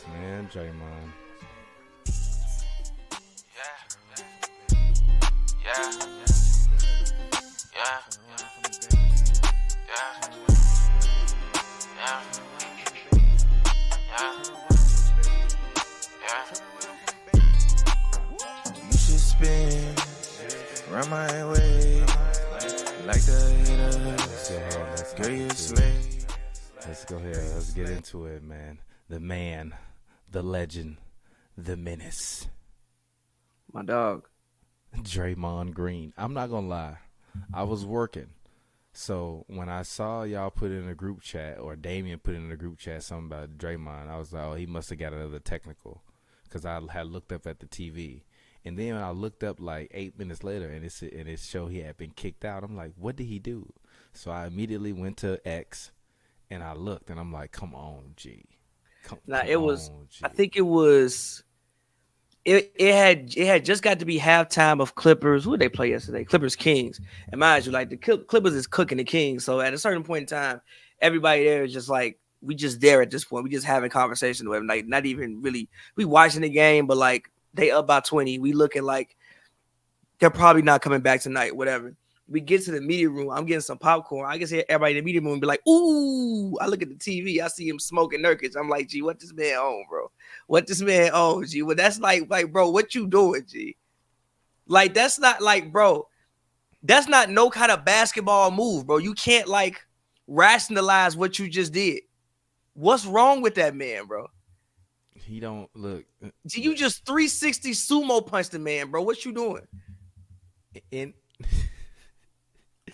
man, Draymond. Yeah. You should spin around my way like the hitters. Girl, you slay. Let's go here. Let's get into it, man. The man, the legend, the menace. My dog. Draymond Green. I'm not going to lie. I was working. So when I saw y'all put in a group chat, or Damian put in a group chat something about Draymond, I was like, oh, he must have got another technical, because I had looked up at the TV. And then I looked up like 8 minutes later, and it showed he had been kicked out. I'm like, what did he do? So I immediately went to X, and I looked, and I'm like, come on, G. I think it was. It had just got to be halftime of Clippers. Who did they play yesterday? Clippers Kings. And mind you, like the Clippers is cooking the Kings. So at a certain point in time, everybody there is just like, we just there at this point. We just having conversation with them. Like not even really we watching the game, but like they up by 20. We looking like they're probably not coming back tonight, whatever. We get to the media room. I'm getting some popcorn. I can see everybody in the media room and be like, ooh, I look at the TV. I see him smoking Nurkic. I'm like, G, what this man on, bro? What this man on, G? Well, that's like, bro, what you doing, G? Like, that's not like, bro, that's not no kind of basketball move, bro. You can't like rationalize what you just did. What's wrong with that man, bro? He don't look. G, you just 360 sumo punched the man, bro. What you doing? In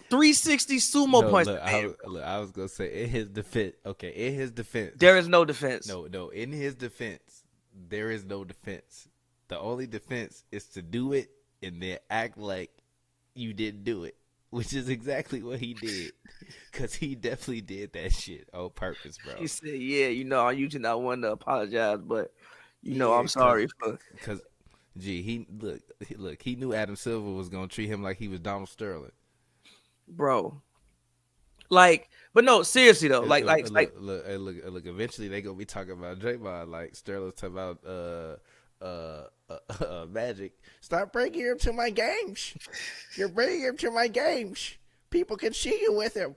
360 sumo punch. I was gonna say in his defense. Okay, in his defense, there is no defense. No. In his defense, there is no defense. The only defense is to do it and then act like you didn't do it, which is exactly what he did. Cause he definitely did that shit on purpose, bro. He said, "Yeah, I'm usually not one to apologize, but I'm sorry for." Because, he knew Adam Silver was gonna treat him like he was Donald Sterling. Bro, like, but no, seriously though, look. Eventually they gonna be talking about Draymond, like Sterling's talking about Magic. Stop bringing him to my games. You're bringing him to my games. People can see you with him.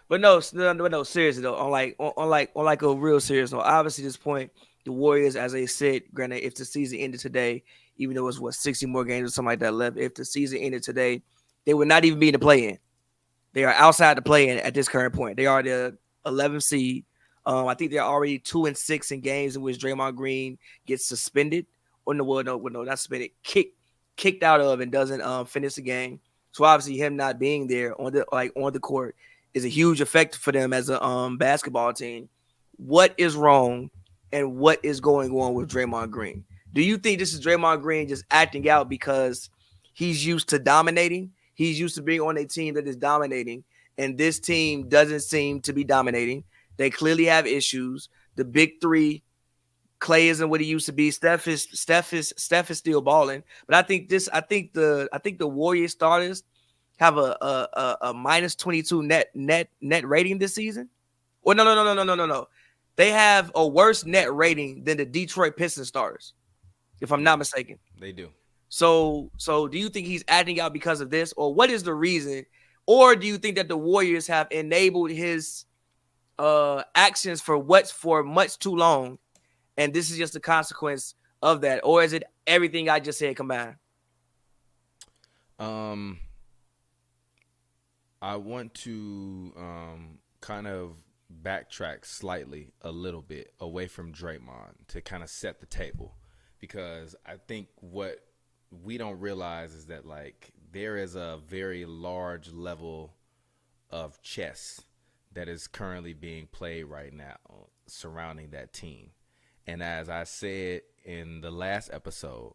But no, seriously though, on like a real serious note. Obviously, this point, the Warriors, as I said, granted, if the season ended today, even though it was 60 more games or something like that left, if the season ended today, they would not even be in the play-in. They are outside the play-in at this current point. They are the 11th seed. I think they're already 2-6 in games in which Draymond Green gets suspended. Or no, not suspended. Kicked out of and doesn't finish the game. So obviously, him not being there on the court is a huge effect for them as a basketball team. What is wrong, and what is going on with Draymond Green? Do you think this is Draymond Green just acting out because he's used to dominating? He's used to being on a team that is dominating, and this team doesn't seem to be dominating. They clearly have issues. The big three, Klay isn't what he used to be. Steph is still balling, but I think the Warriors starters have a minus 22 net rating this season. Or no. They have a worse net rating than the Detroit Pistons starters, if I'm not mistaken. They do. So do you think he's acting out because of this, or what is the reason? Or do you think that the Warriors have enabled his actions for much too long, and this is just a consequence of that? Or is it everything I just said combined? I want to kind of backtrack slightly a little bit away from Draymond to kind of set the table, because I think what we don't realize is that like there is a very large level of chess that is currently being played right now surrounding that team. And as I said in the last episode,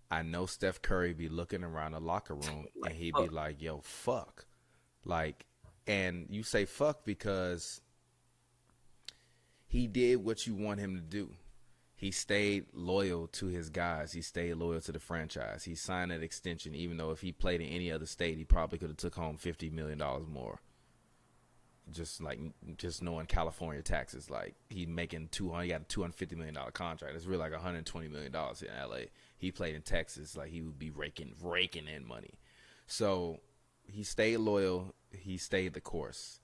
I know Steph Curry be looking around the locker room and he'd be like, yo, fuck. Like, and you say fuck because he did what you want him to do. He stayed loyal to his guys. He stayed loyal to the franchise. He signed that extension, even though if he played in any other state, he probably could have took home $50 million more. just knowing California taxes. Like he got a $250 million contract. It's really like $120 million in LA. He played in Texas, like he would be raking in money. So he stayed loyal. He stayed the course.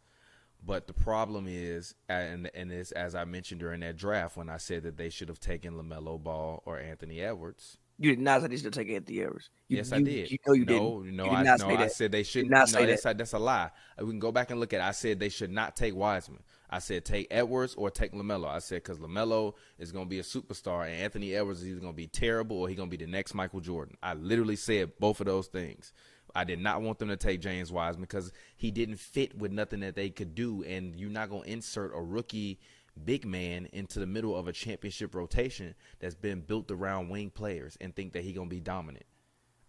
But the problem is, and it's as I mentioned during that draft when I said that they should have taken LaMelo Ball or Anthony Edwards. You did not say they should have taken Anthony Edwards. Yes, I did. You know you didn't. No, I said they shouldn't. No, that's a lie. We can go back and look at it. I said they should not take Wiseman. I said take Edwards or take LaMelo. I said because LaMelo is going to be a superstar and Anthony Edwards is either going to be terrible or he's going to be the next Michael Jordan. I literally said both of those things. I did not want them to take James Wiseman because he didn't fit with nothing that they could do, and you're not going to insert a rookie big man into the middle of a championship rotation that's been built around wing players and think that he's going to be dominant.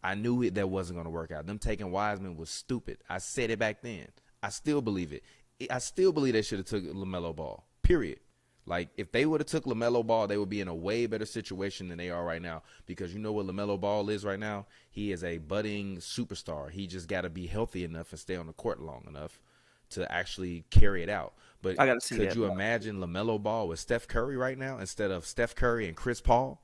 I knew that wasn't going to work out. Them taking Wiseman was stupid. I said it back then. I still believe it. I still believe they should have took LaMelo Ball, period. Like, if they would have took LaMelo Ball, they would be in a way better situation than they are right now. Because you know what LaMelo Ball is right now? He is a budding superstar. He just got to be healthy enough and stay on the court long enough to actually carry it out. But could you imagine LaMelo Ball with Steph Curry right now instead of Steph Curry and Chris Paul?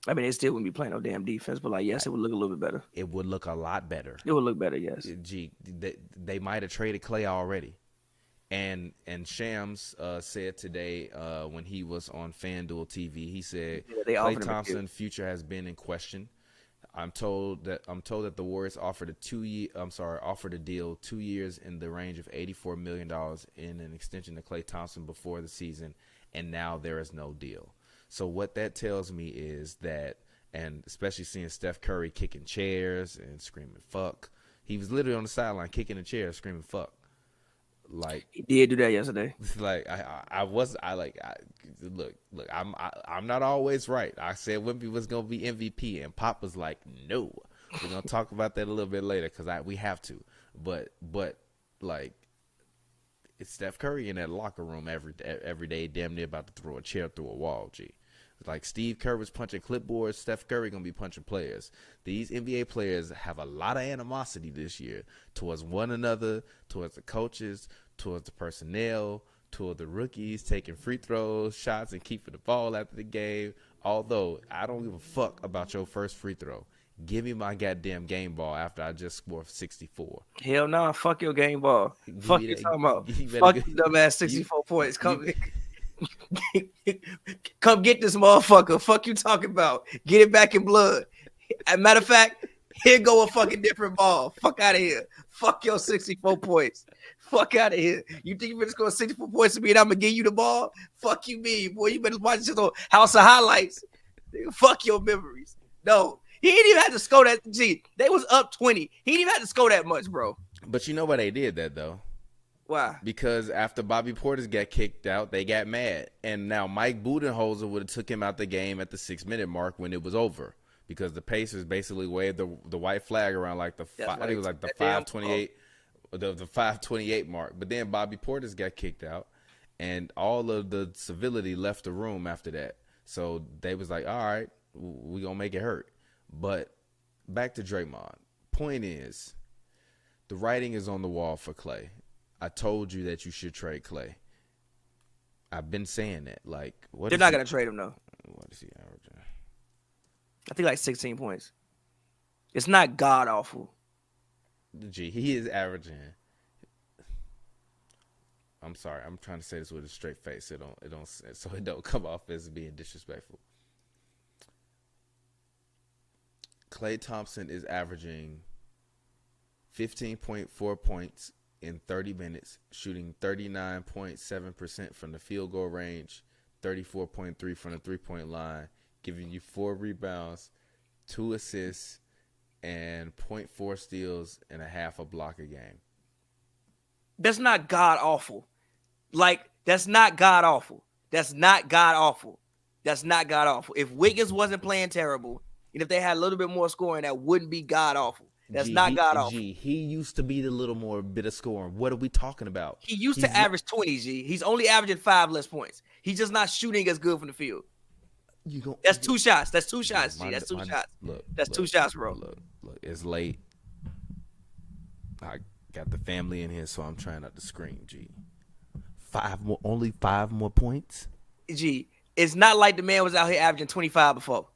I mean, they still wouldn't be playing no damn defense, but like, yes, it would look a little bit better. It would look a lot better. It would look better, yes. Gee, they might have traded Klay already. And Shams said today when he was on FanDuel TV, he said Klay Thompson's future has been in question. I'm told that the Warriors offered a deal 2 years in the range of $84 million in an extension to Klay Thompson before the season, and now there is no deal. So what that tells me is that, and especially seeing Steph Curry kicking chairs and screaming "fuck," he was literally on the sideline kicking a chair, screaming "fuck." Like he did do that yesterday. Like look, I'm not always right. I said Wemby was gonna be MVP, and Pop was like, no, we're gonna talk about that a little bit later because we have to. But like, it's Steph Curry in that locker room every day, damn near about to throw a chair through a wall. G. Like Steve Kerr was punching clipboards, Steph Curry gonna be punching players. These NBA players have a lot of animosity this year towards one another, towards the coaches, towards the personnel, towards the rookies taking free throws, shots, and keeping the ball after the game. Although I don't give a fuck about your first free throw. Give me my goddamn game ball after I just scored 64. Hell no, fuck your game ball. Fuck you talking about. Fuck your dumbass 64 points. Come get this motherfucker. Fuck you talking about. Get it back in blood. As a matter of fact, here go a fucking different ball. Fuck out of here. Fuck your 64 points. Fuck out of here. You think you're going to score 64 points to me and I'm going to give you the ball? Fuck you mean, boy. You better watch this on House of Highlights. Fuck your memories. No. He didn't even have to score that. Gee, they was up 20. He didn't even have to score that much, bro. But you know why they did that, though? Why? Because after Bobby Portis got kicked out, they got mad. And now Mike Budenholzer would have took him out the game at the 6-minute mark when it was over. Because the Pacers basically waved the white flag around like I think it was like the 5:28, the 5:28 mark. But then Bobby Portis got kicked out, and all of the civility left the room after that. So they was like, all right, we gonna make it hurt. But back to Draymond. Point is, the writing is on the wall for Klay. I told you that you should trade Klay. I've been saying that. Like, they're not gonna trade him though. What is he averaging? I think like 16 points. It's not god awful. Gee, he is averaging. I'm sorry. I'm trying to say this with a straight face. So it don't come off as being disrespectful. Klay Thompson is averaging 15.4 points in 30 minutes, shooting 39.7% from the field goal range, 34.3 from the three-point line, giving you 4 rebounds, 2 assists, and 0.4 steals and a half a block a game. That's not god awful. Like, that's not god awful. That's not god awful. That's not god awful. If Wiggins wasn't playing terrible, and if they had a little bit more scoring, that wouldn't be god awful. That's not god awful. He used to be the little more bit of scoring. What are we talking about? He used to average 20, G. He's only averaging 5 less points. He's just not shooting as good from the field. That's 2 shots. That's 2 shots, G. That's 2 shots. That's 2 shots, bro. Look, it's late. Got the family in here, so I'm trying not to scream. G, only 5 more points. G, it's not like the man was out here averaging 25 before.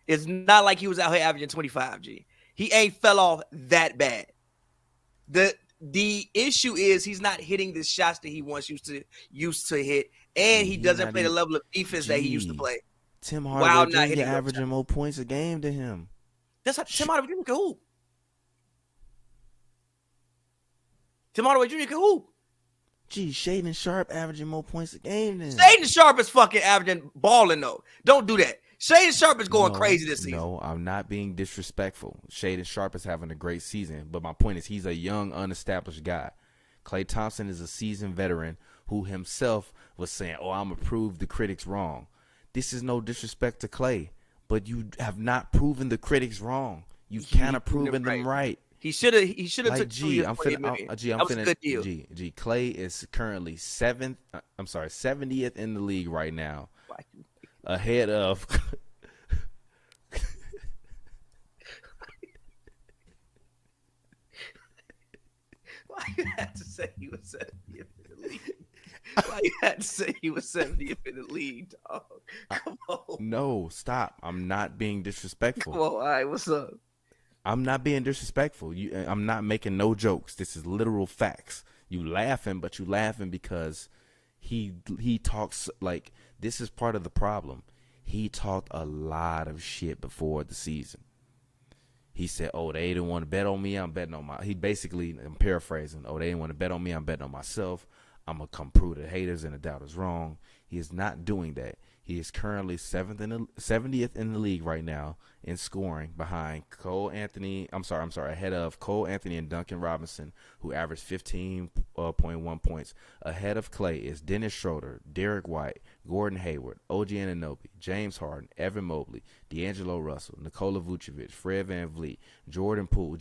It's not like he was out here averaging 25. G, he ain't fell off that bad. The issue is he's not hitting the shots that he once used to hit, and he doesn't play the level of defense that he used to play. Tim Hardaway Jr. averaging more points a game than him. That's how Tim Hardaway Jr. can hoop. Tim Hardaway Jr. can hoop. Gee, Shaedon Sharpe averaging more points a game than him. Shaedon Sharpe is fucking averaging balling though. Don't do that. Shaedon Sharpe is going crazy this season. No, I'm not being disrespectful. Shaedon Sharpe is having a great season, but my point is he's a young, unestablished guy. Klay Thompson is a seasoned veteran who himself was saying, I'm going to prove the critics wrong. This is no disrespect to Klay, but you have not proven the critics wrong. You've kind of proven them right. He should have like, took 2 years. Klay is currently 70th in the league right now. Ahead of Why you had to say he was 70th in the league? Why you had to say he was 70th in the league, dog? Come on. No, stop. I'm not being disrespectful. Come on, all right, what's up? I'm not being disrespectful. I'm not making no jokes. This is literal facts. You laughing, but you laughing because he talks like this is part of the problem. He talked a lot of shit before the season. He said, they didn't want to bet on me. I'm betting on I'm paraphrasing. They didn't want to bet on me. I'm betting on myself. I'm going to come prove the haters and the doubters wrong. He is not doing that. He is currently 70th in the league right now in scoring behind ahead of Cole Anthony and Duncan Robinson, who averaged 15.1 points. Ahead of Klay is Dennis Schroeder, Derek White, Gordon Hayward, OG Anunoby, James Harden, Evan Mobley, D'Angelo Russell, Nikola Vucevic, Fred VanVleet, Jordan Poole.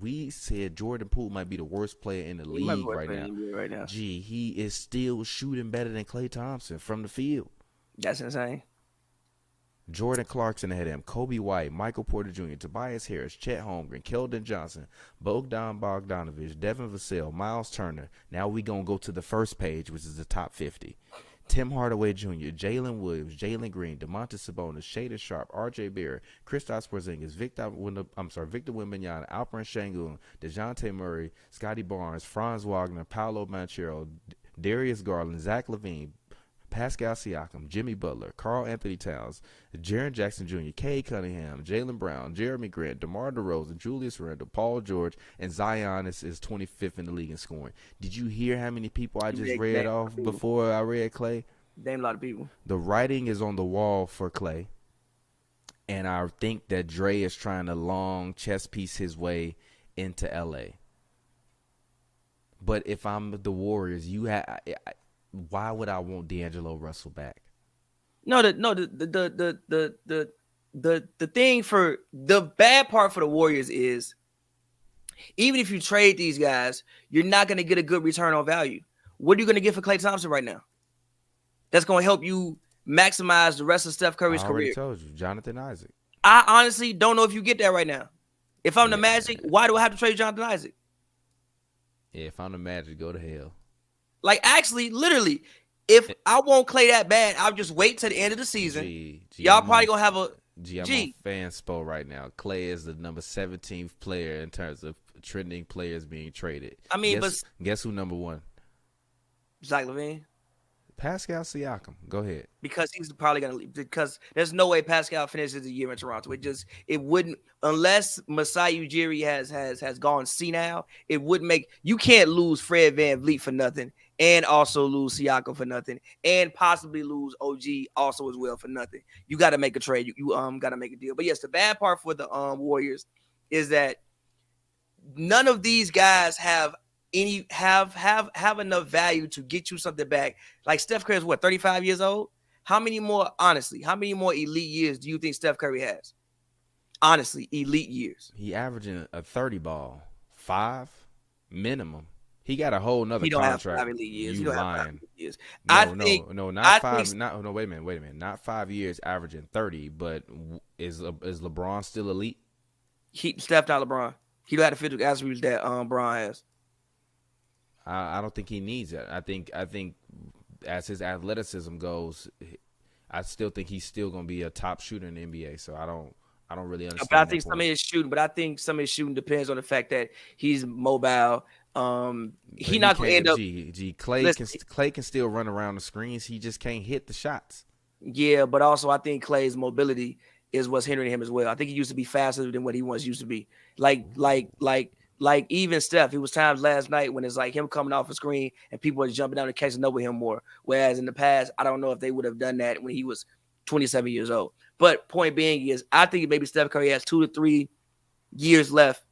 We said Jordan Poole might be the worst player in the league right now. He is still shooting better than Klay Thompson from the field. That's insane. Jordan Clarkson ahead of him, Kobe White, Michael Porter Jr., Tobias Harris, Chet Holmgren, Keldon Johnson, Bogdan Bogdanovic, Devin Vassell, Miles Turner. Now we going to go to the first page, which is the top 50. Tim Hardaway Jr., Jalen Williams, Jalen Green, DeMontis Sabonis, Shaedon Sharpe, R.J. Barrett, Kristaps Porzingis, Victor Wembanyama, Alperen Sengun, DeJounte Murray, Scotty Barnes, Franz Wagner, Paolo Banchero, Darius Garland, Zach LaVine, Pascal Siakam, Jimmy Butler, Karl Anthony Towns, Jaren Jackson Jr., Cade Cunningham, Jaylen Brown, Jeremy Grant, DeMar DeRozan, Julius Randle, Paul George, and Zion is 25th in the league in scoring. Did you hear how many people I just read off before I read Klay? Damn, a lot of people. The writing is on the wall for Klay, and I think that Dre is trying to long chess piece his way into L.A. But if I'm the Warriors, why would I want D'Angelo Russell back? The thing for the bad part for the Warriors is even if you trade these guys, you're not going to get a good return on value. What are you going to get for Klay Thompson right now? That's going to help you maximize the rest of Steph Curry's career. I already told you, Jonathan Isaac. I honestly don't know if you get that right now. If I'm the Magic, why do I have to trade Jonathan Isaac? Yeah, if I'm the Magic, go to hell. Like, actually, literally, if I want Klay that bad, I'll just wait till the end of the season. Y'all probably going to have a... I'm on Fanspo right now. Klay is the number 17th player in terms of trending players being traded. I mean, guess who number one? Zach LaVine. Pascal Siakam. Go ahead. Because he's probably going to leave. Because there's no way Pascal finishes the year in Toronto. It wouldn't, unless Masai Ujiri has gone senile, it wouldn't make, you can't lose Fred VanVleet for nothing and also lose Siakam for nothing and possibly lose OG also as well for nothing. You got to make a trade. You got to make a deal. But yes, the bad part for the Warriors is that none of these guys have enough value to get you something back. Like Steph Curry is 35 years old? How many more elite years do you think Steph Curry has? Honestly, elite years. He averaging a 30 ball, 5 minimum. He got a whole nother contract. Have 5 elite years. You lying. Years. Not 5. Wait a minute. Not 5 years averaging 30, but is LeBron still elite? Steph not LeBron. He don't have the physical attributes that Bron has. I don't think he needs that. I think as his athleticism goes, I still think he's still going to be a top shooter in the NBA. So I don't really understand. But I think some of his shooting depends on the fact that he's mobile. He not going to end up. Klay can still run around the screens. He just can't hit the shots. Yeah, but also I think Klay's mobility is what's hindering him as well. I think he used to be faster than what he once used to be. Like even Steph, it was times last night when it's like him coming off a screen and people are jumping down and catching up with him more. Whereas in the past, I don't know if they would have done that when he was 27 years old. But point being is, I think maybe Steph Curry has 2 to 3 years left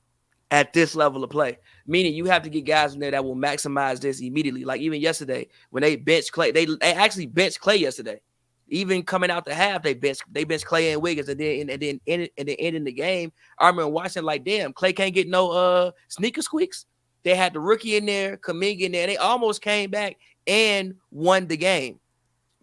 at this level of play. Meaning you have to get guys in there that will maximize this immediately. Like even yesterday when they benched Klay, they actually benched Klay yesterday. Even coming out the half, they benched Klay and Wiggins, and then ending the game. I remember watching like, damn, Klay can't get no sneaker squeaks. They had the rookie in there, Kuminga in there. They almost came back and won the game.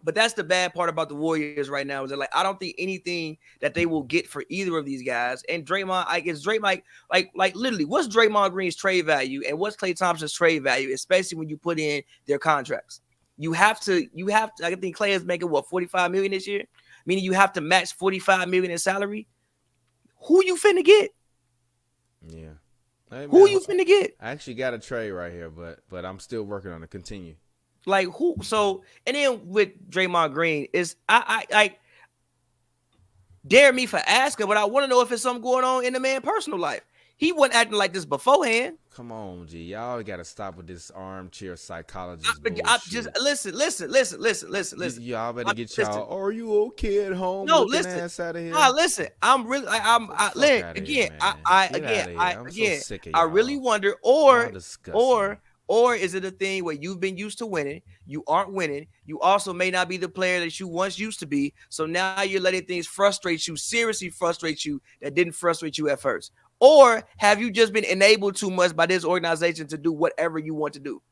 But that's the bad part about the Warriors right now is that, like, I don't think anything that they will get for either of these guys. And Draymond, I guess Draymond, like literally, what's Draymond Green's trade value and what's Klay Thompson's trade value, especially when you put in their contracts. You have to. I think Klay is making what, $45 million this year, meaning you have to match $45 million in salary. Who you finna get? Yeah, hey, who you finna get? I actually got a trade right here, but I'm still working on it. Continue. Like who? So and then with Draymond Green is I dare me for asking, but I want to know if it's something going on in the man's personal life. He wasn't acting like this beforehand. Come on, G. Y'all got to stop with this armchair psychologist just listen. Y'all better get y'all. Are you okay at home? No, listen. Ass out of here. No, listen. I'm really. I really wonder, or is it a thing where you've been used to winning? You aren't winning. You also may not be the player that you once used to be. So now you're letting things seriously frustrate you that didn't frustrate you at first. Or have you just been enabled too much by this organization to do whatever you want to do?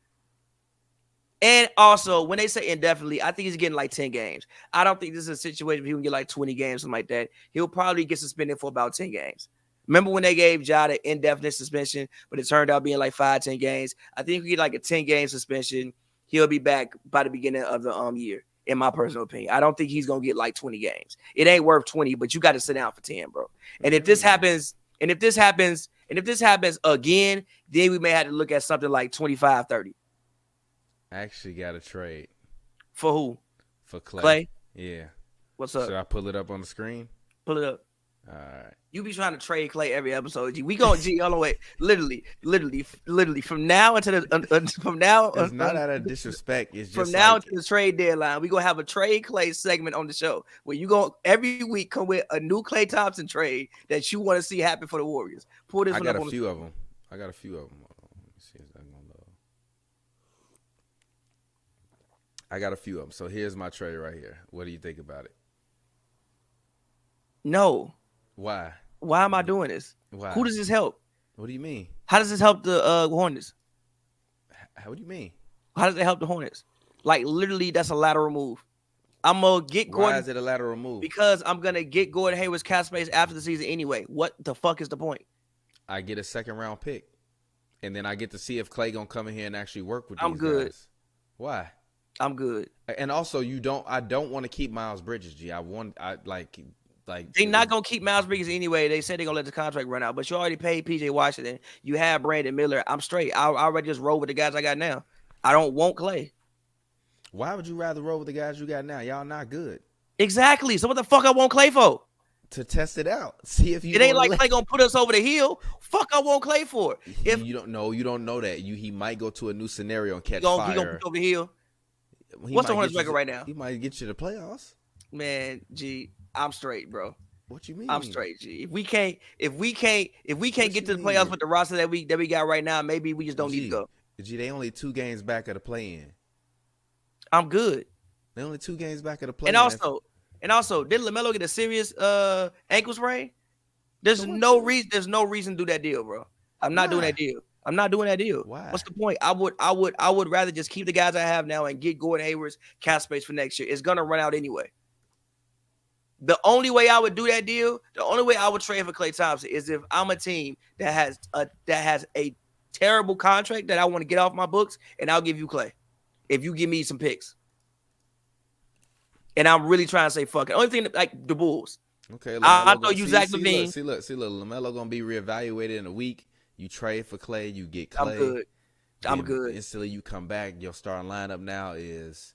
And also, when they say indefinitely, I think he's getting like 10 games. I don't think this is a situation where he can get like 20 games, something like that. He'll probably get suspended for about 10 games. Remember when they gave Ja the indefinite suspension, but it turned out being like 5-10 games? I think we get like a 10-game suspension. He'll be back by the beginning of the year, in my personal opinion. I don't think he's going to get like 20 games. It ain't worth 20, but you got to sit down for 10, bro. And if this happens again, then we may have to look at something like 25, 30. I actually got a trade. For who? For Klay. Klay? Yeah. What's up? Should I pull it up on the screen? Pull it up. All right. You be trying to trade Klay every episode. G. We going G all the way. Literally from now until it's not out of disrespect. It's just from now to the trade deadline. We gonna have a trade Klay segment on the show where you go every week come with a new Klay Thompson trade that you want to see happen for the Warriors. Pull this. I got a few of them. Let me see if that's gonna load. I got a few of them. So here's my trade right here. What do you think about it? No. Why? Why am I doing this? Why? Who does this help? What do you mean? How does this help the Hornets? What do you mean? How does it help the Hornets? Like literally, that's a lateral move. I'm gonna get Gordon. Why is it a lateral move? Because I'm gonna get Gordon Hayward's cap space after the season anyway. What the fuck is the point? I get a second-round pick, and then I get to see if Klay gonna come in here and actually work with these I'm good. guys. Why? I'm good. And also, I don't want to keep Miles Bridges, G. They're not gonna keep Miles Bridges anyway. They said they're gonna let the contract run out, but you already paid PJ Washington. You have Brandon Miller. I'm straight. I already just roll with the guys I got now. I don't want Klay. Why would you rather roll with the guys you got now? Y'all not good. Exactly. So what the fuck I want Klay for? To test it out. See if you. It ain't like Klay gonna put us over the hill. Fuck, I want Klay for. If you don't know that he might go to a new scenario and catch fire. He gonna put over the hill. What's the Hornets record right now? He might get you to the playoffs. Man, G, I'm straight, bro. What you mean? I'm straight, G. If we can't get to the playoffs with the roster that we got right now, maybe we just don't need to go. G, they only 2 games back of the play-in. I'm good. They only 2 games back of the play-in. And also, did LaMelo get a serious ankle sprain? There's no reason to do that deal, bro. I'm not doing that deal. Why? What's the point? I would rather just keep the guys I have now and get Gordon Hayward's cap space for next year. It's gonna run out anyway. The only way I would do that deal, the only way I would trade for Klay Thompson is if I'm a team that has a terrible contract that I want to get off my books, and I'll give you Klay if you give me some picks. And I'm really trying to say fuck it. Only thing like the Bulls. Okay, I'll throw you Zach LaVine. See, look, LaMelo gonna be reevaluated in a week. You trade for Klay, you get Klay. I'm good. I'm good. Instantly, you come back. Your starting lineup now is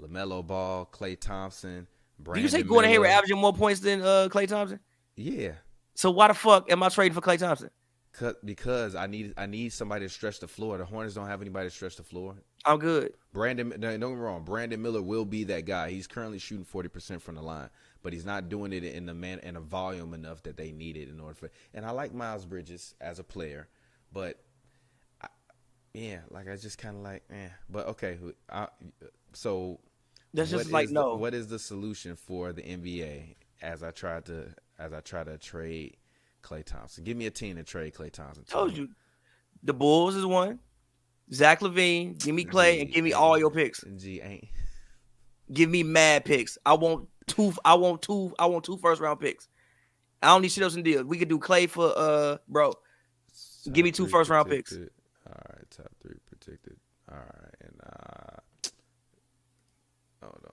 LaMelo Ball, Klay Thompson. Did you say Gordon Hayward averaging more points than Klay Thompson? Yeah. So why the fuck am I trading for Klay Thompson? Because I need somebody to stretch the floor. The Hornets don't have anybody to stretch the floor. I'm good. Don't get me wrong. Brandon Miller will be that guy. He's currently shooting 40% from the line, but he's not doing it in a volume enough that they need it in order for. And I like Miles Bridges as a player, but I just kind of like, But okay, so that's just like no. What is the solution for the NBA as I try to trade Klay Thompson? Give me a team to trade Klay Thompson. Told you, the Bulls is one. Zach LaVine, give me Klay, and give me all your picks. Give me mad picks. I want two first round picks. I don't need shit else in deal. We could do Klay for bro. Give me 2 first round picks. All right, top 3 protected. All right, and hold on.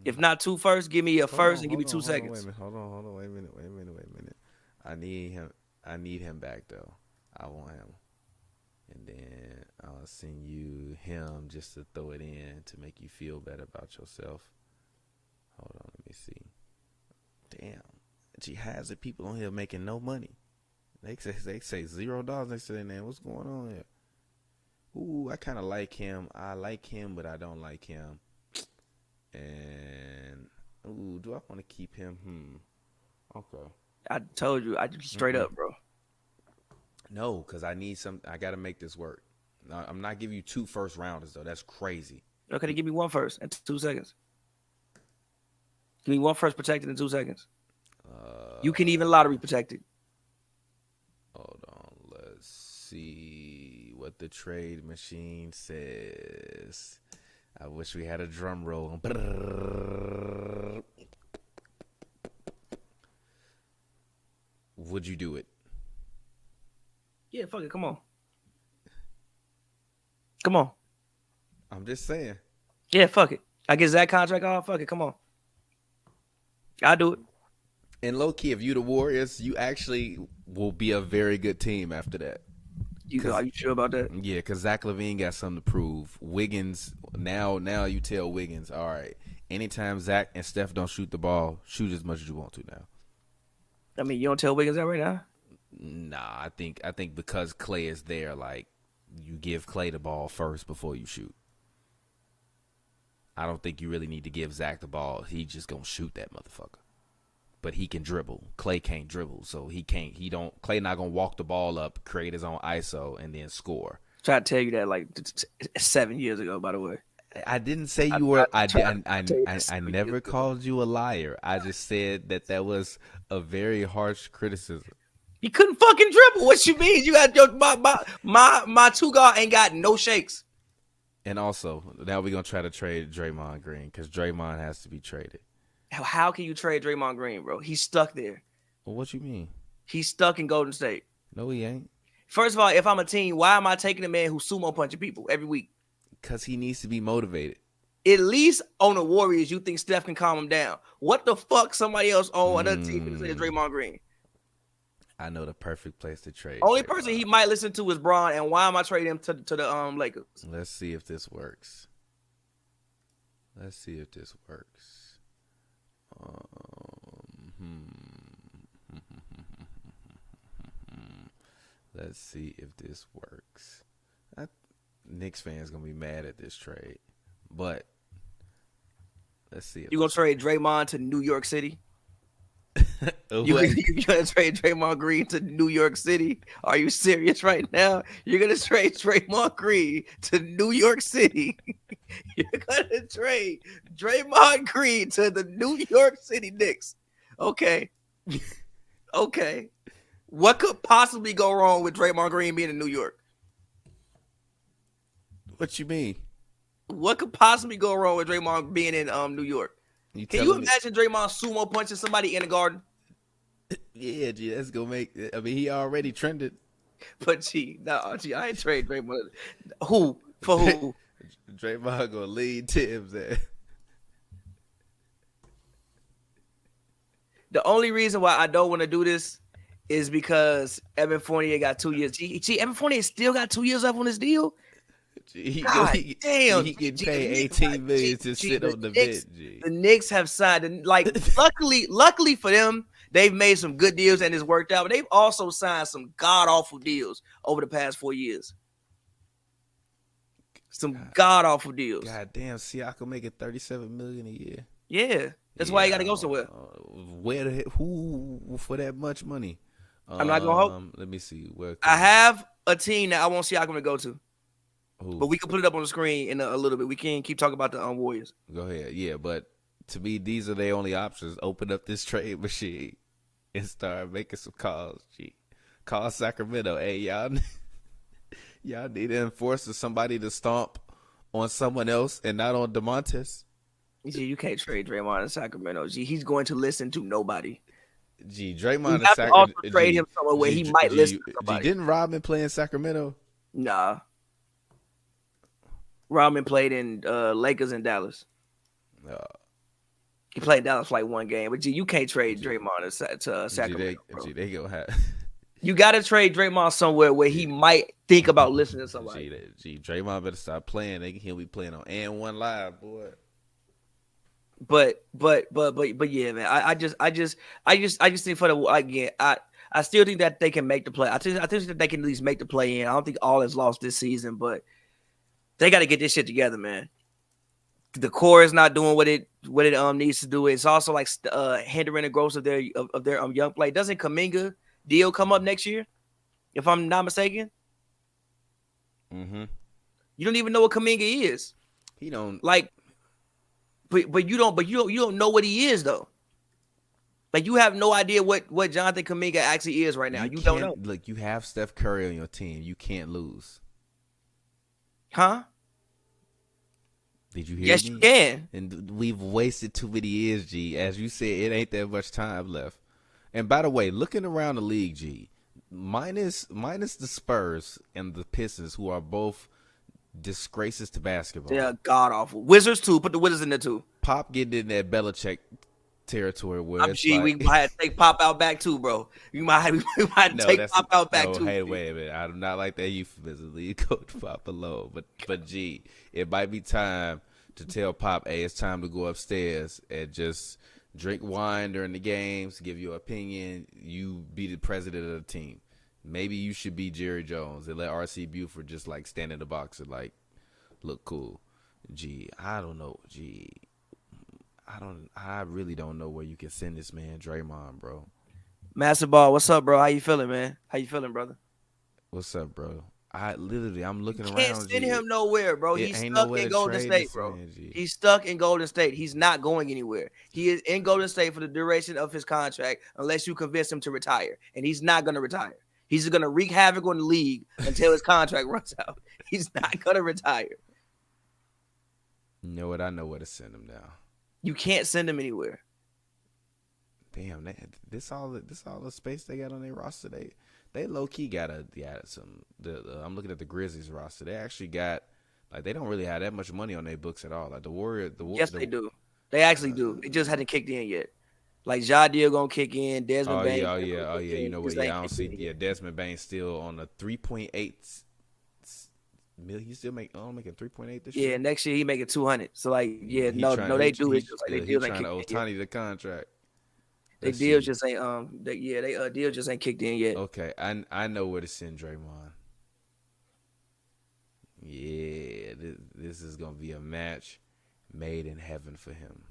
If not 2 first, give me a first and give me 2 seconds. Hold on. Wait a minute. I need him back though. I want him. And then I'll send you him just to throw it in to make you feel better about yourself. Hold on, let me see. Damn. She has the people on here making no money. They say $0. They say, man, what's going on here? Ooh, I kind of like him. I like him, but I don't like him. And ooh, do I want to keep him? Okay. I told you, I just straight up, bro. No, because I need some. I got to make this work. No, I'm not giving you 2 first rounders though. That's crazy. Okay, give me 1 first in 2 seconds. Give me 1 first protected in 2 seconds. You can even lottery protected. Hold on. Let's see what the trade machine says. I wish we had a drum roll. Would you do it? Yeah, fuck it. Come on. I'm just saying. Yeah, fuck it. I get Zach contract off. Fuck it. Come on. I'll do it. And low key, if you the Warriors, you actually will be a very good team after that. Are you sure about that? Yeah, because Zach LaVine got something to prove. Wiggins, now you tell Wiggins, all right, anytime Zach and Steph don't shoot the ball, shoot as much as you want to now. I mean, you don't tell Wiggins that right now? Nah, I think because Klay is there, like, you give Klay the ball first before you shoot. I don't think you really need to give Zach the ball. He just gonna shoot that motherfucker. But he can dribble. Klay can't dribble, so Klay not gonna walk the ball up, create his own ISO, and then score. Try to tell you that like 7 years ago, by the way. I didn't say you were. I never called you a liar. I just said that was a very harsh criticism. You couldn't fucking dribble. What you mean? You got my 2 guard ain't got no shakes. And also, now we're gonna try to trade Draymond Green because Draymond has to be traded. How can you trade Draymond Green, bro? He's stuck there. Well, what you mean? He's stuck in Golden State. No, he ain't. First of all, if I'm a team, why am I taking a man who's sumo punching people every week? Because he needs to be motivated. At least on the Warriors, you think Steph can calm him down. What the fuck somebody else on another team is Draymond Green? I know the perfect place to trade. Only person he might listen to is Bron, and why am I trading him to the Lakers? Let's see if this works. Let's see if this works. Knicks fans gonna be mad at this trade, but let's see. If you gonna trade Draymond to New York City? You gonna trade Draymond Green to New York City? Are you serious right now? You're gonna trade Draymond Green to New York City? You're gonna trade Draymond Green to the New York City Knicks? Okay. Okay. What could possibly go wrong with Draymond Green being in New York? What you mean? What could possibly go wrong with Draymond being in New York? Can you imagine Draymond sumo punching somebody in the Garden? Yeah, G, that's gonna make. I mean, he already trended. But G, I ain't trade Draymond. Who for who? Draymond gonna lead Tibbs. The only reason why I don't want to do this is because Evan Fournier got 2 years. Gee, Evan Fournier still got 2 years left on his deal. Damn, he getting paid 18 million to sit on the bench. The Knicks have signed, and luckily for them, they've made some good deals and it's worked out. But they've also signed some god awful deals over the past 4 years. Some god awful deals. God damn, Siakam making $37 million a year. Yeah, that's why you got to go somewhere. Who for that much money? I'm not gonna hope. Let me see. I have a team that I want Siakam to go to. Who? But we can put it up on the screen in a little bit. We can keep talking about the Warriors. Go ahead. Yeah, but to me, these are their only options. Open up this trade machine and start making some calls. Gee. Call Sacramento. Hey, y'all need to enforce somebody to stomp on someone else and not on DeMontis. Gee, you can't trade Draymond in Sacramento. Gee, he's going to listen to nobody. Gee, Draymond you have to also trade him somewhere where he might listen to somebody. Didn't Rodman play in Sacramento? Nah. Rodman played in Lakers and Dallas. He played in Dallas for like one game. But, you can't trade Draymond to Sacramento. They gonna have... You got to trade Draymond somewhere where he might think about listening to somebody. Draymond better stop playing. He'll be playing on N1 Live, boy. But yeah, man. I just think for the again, I still think that they can make the play. I think that they can at least make the play in. I don't think all is lost this season, but they got to get this shit together, man. The core is not doing what it needs to do. It's also like hindering the growth of their young play. Doesn't Kuminga deal come up next year, if I'm not mistaken? Mm-hmm. You don't even know what Kuminga is. He don't like. But you don't know what he is though. Like you have no idea what Jonathan Kuminga actually is right now. You don't know. Look, you have Steph Curry on your team. You can't lose. Huh? Did you hear yes, me? You can. And we've wasted too many years, G. As you said, it ain't that much time left. And by the way, looking around the league, G, minus the Spurs and the Pistons, who are both disgraces to basketball. Yeah, god awful. Wizards too. Put the Wizards in there too. Pop getting in that Belichick territory where we might have to take Pop out back too, bro. We might take Pop out back too. Hey, wait a minute. I do not like that euphemism. Leave Coach Pop alone. But G, it might be time to tell Pop, hey, it's time to go upstairs and just drink wine during the games, give your opinion. You be the president of the team. Maybe you should be Jerry Jones and let R.C. Buford just like stand in the box and like look cool. Gee, I don't know. Gee, I really don't know where you can send this man, Draymond, bro. Master Ball, what's up, bro? How you feeling, man? How you feeling, brother? What's up, bro? I'm looking around. Can't send him nowhere, bro. He's stuck in Golden State, bro. He's stuck in Golden State. He's not going anywhere. He is in Golden State for the duration of his contract unless you convince him to retire, and he's not going to retire. He's just going to wreak havoc on the league until his contract runs out. He's not going to retire. You know what? I know where to send him now. You can't send him anywhere. Damn, this all the space they got on their roster. They low key got some. I'm looking at the Grizzlies roster. They actually got they don't really have that much money on their books at all. Like the Warriors. Yes, they do. They actually do. It just hadn't kicked in yet. Like Ja Deal gonna kick in, Desmond Bain. Oh yeah. You know what? Yeah, I don't see. Yeah, Desmond Bain still on the 3.8 million. He's still making 3.8 this year. Yeah, next year he making 200. So like, yeah, they do. It's just like they deals ain't kicked in. Tiny the contract. They deals just ain't deals just ain't kicked in yet. Okay, I know where to send Draymond. Yeah, this is gonna be a match made in heaven for him.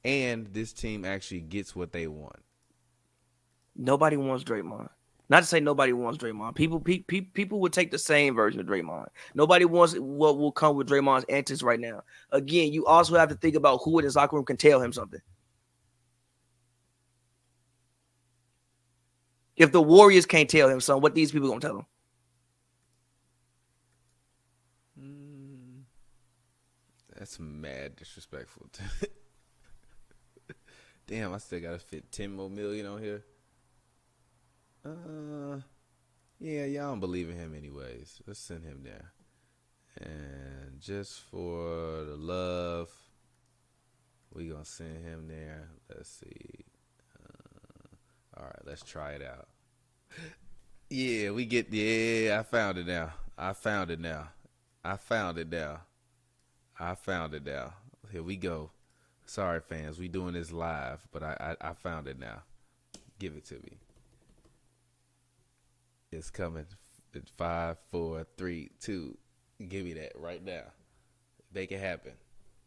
And this team actually gets what they want. Nobody wants Draymond. Not to say nobody wants Draymond. People would take the same version of Draymond. Nobody wants what will come with Draymond's antics right now. Again, you also have to think about who in his locker room can tell him something. If the Warriors can't tell him something, what these people gonna tell him? That's mad disrespectful. Damn, I still gotta fit 10 more million on here. Yeah, y'all don't believe in him anyways. Let's send him there. And just for the love, we gonna send him there. Let's see. All right, let's try it out. Yeah, I found it now. Here we go. Sorry, fans, we doing this live, but I found it now. Give it to me. It's coming. It's 5, 4, 3, 2. Give me that right now. Make it happen.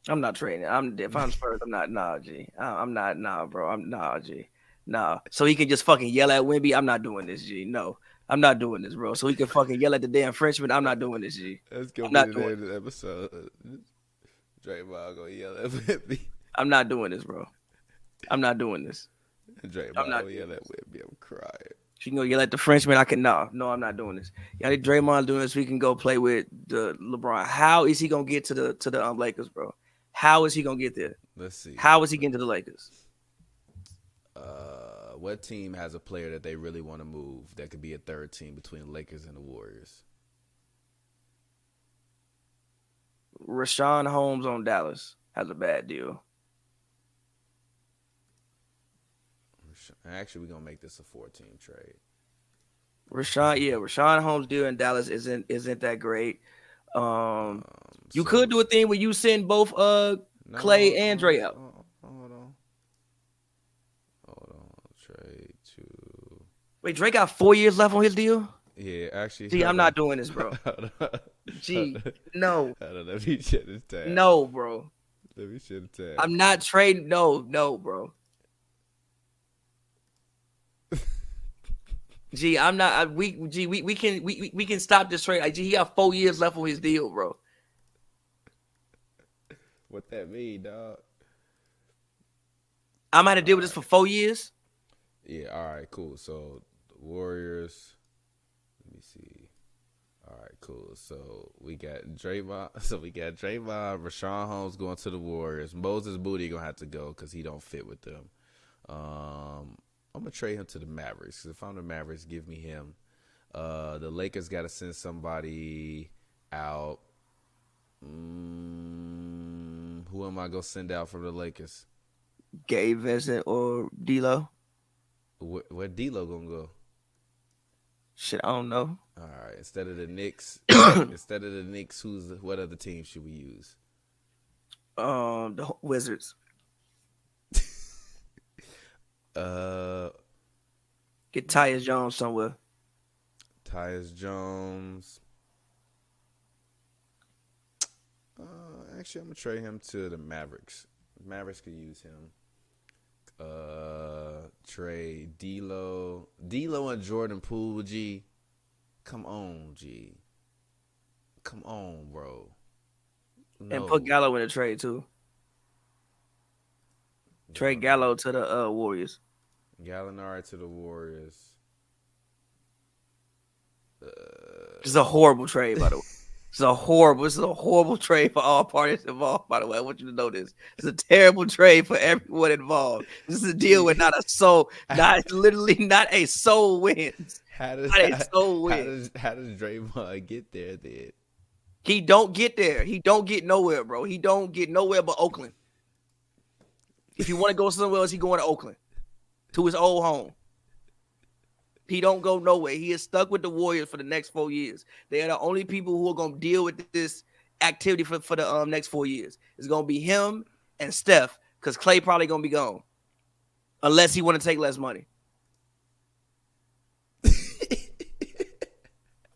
I'm not trading. If I'm Spurs, I'm not. Nah, G. I'm not. Nah, bro. I'm nah, G. Nah. So he can just fucking yell at Wemby. I'm not doing this, G. No, I'm not doing this, bro. So he can fucking yell at the damn Frenchman. I'm not doing this, G. That's gonna be the name of the episode. Draymond gonna yell at Wemby. I'm not doing this, bro. I'm not doing this. Draymond gonna yell at Wemby. I'm crying. She can go yell at the Frenchman. No, I'm not doing this. Y'all need Draymond doing this. We can go play with the LeBron. How is he gonna get to the Lakers, bro? How is he gonna get there? Let's see. How is he getting to the Lakers? What team has a player that they really want to move that could be a third team between the Lakers and the Warriors? Rashawn Holmes on Dallas has a bad deal. Actually, we're gonna make this a 4-team trade. Rashawn Holmes deal in Dallas isn't that great. You could do a thing where you send both Klay and Dre out. Hold on. Trade to. Wait, Dre got 4 years left on his deal? Yeah, actually. Gee, I'm not doing this, bro. Gee, no. Let me shut this tab. No, bro. Let me shut the tab. I'm not trading. No, bro. Gee, I'm not. We can stop this trade. Like, gee, he got 4 years left on his deal, bro. What that mean, dog? I might have deal with this for 4 years. Yeah. All right. Cool. So the Warriors. Let me see. All right. Cool. So we got Draymond. Rashawn Holmes going to the Warriors. Moses Moody gonna have to go because he don't fit with them. I'm gonna trade him to the Mavericks. If I'm the Mavericks, give me him. The Lakers got to send somebody out. Who am I gonna send out from the Lakers? Gabe Vincent or D'Lo? Where D'Lo gonna go? Shit, I don't know. All right. Instead of the Knicks, what other team should we use? The Wizards. Get Tyus Jones somewhere. Tyus Jones. Actually, I'm gonna trade him to the Mavericks. Mavericks could use him. Trade D'Lo and Jordan Poole. G, come on, G. Come on, bro. No. And put Gallo in the trade too. Trade Gallo to the Warriors. Gallinari to the Warriors. This is a horrible trade, by the way. This is a horrible trade for all parties involved, by the way. I want you to know this. It's a terrible trade for everyone involved. This is a deal where not a soul wins. How does Draymond get there then? He don't get there. He don't get nowhere, bro. He don't get nowhere but Oakland. If you want to go somewhere else, he going to Oakland, to his old home. He don't go nowhere. He is stuck with the Warriors for the next 4 years. They are the only people who are going to deal with this activity for the next 4 years. It's going to be him and Steph, because Klay probably going to be gone, unless he want to take less money.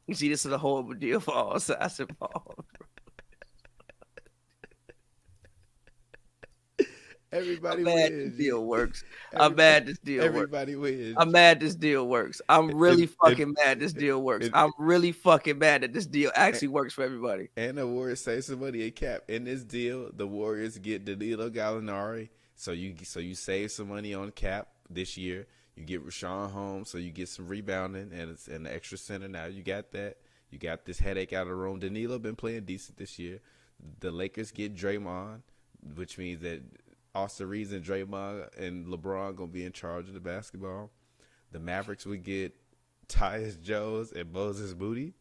You see, this is a horrible deal for all sides involved. Everybody I'm mad wins. This deal works. I'm mad this deal works. Everybody wins. I'm mad this deal works. I'm really fucking mad this deal works. I'm really fucking mad that this deal actually works for everybody. And the Warriors save some money in cap. In this deal, the Warriors get Danilo Gallinari. So you save some money on cap this year. You get Rashawn Holmes, so you get some rebounding and the extra center. Now you got that. You got this headache out of the room. Danilo been playing decent this year. The Lakers get Draymond, which means that Austin Reeves and Draymond and LeBron gonna be in charge of the basketball. The Mavericks would get Tyus Jones and Moses Moody.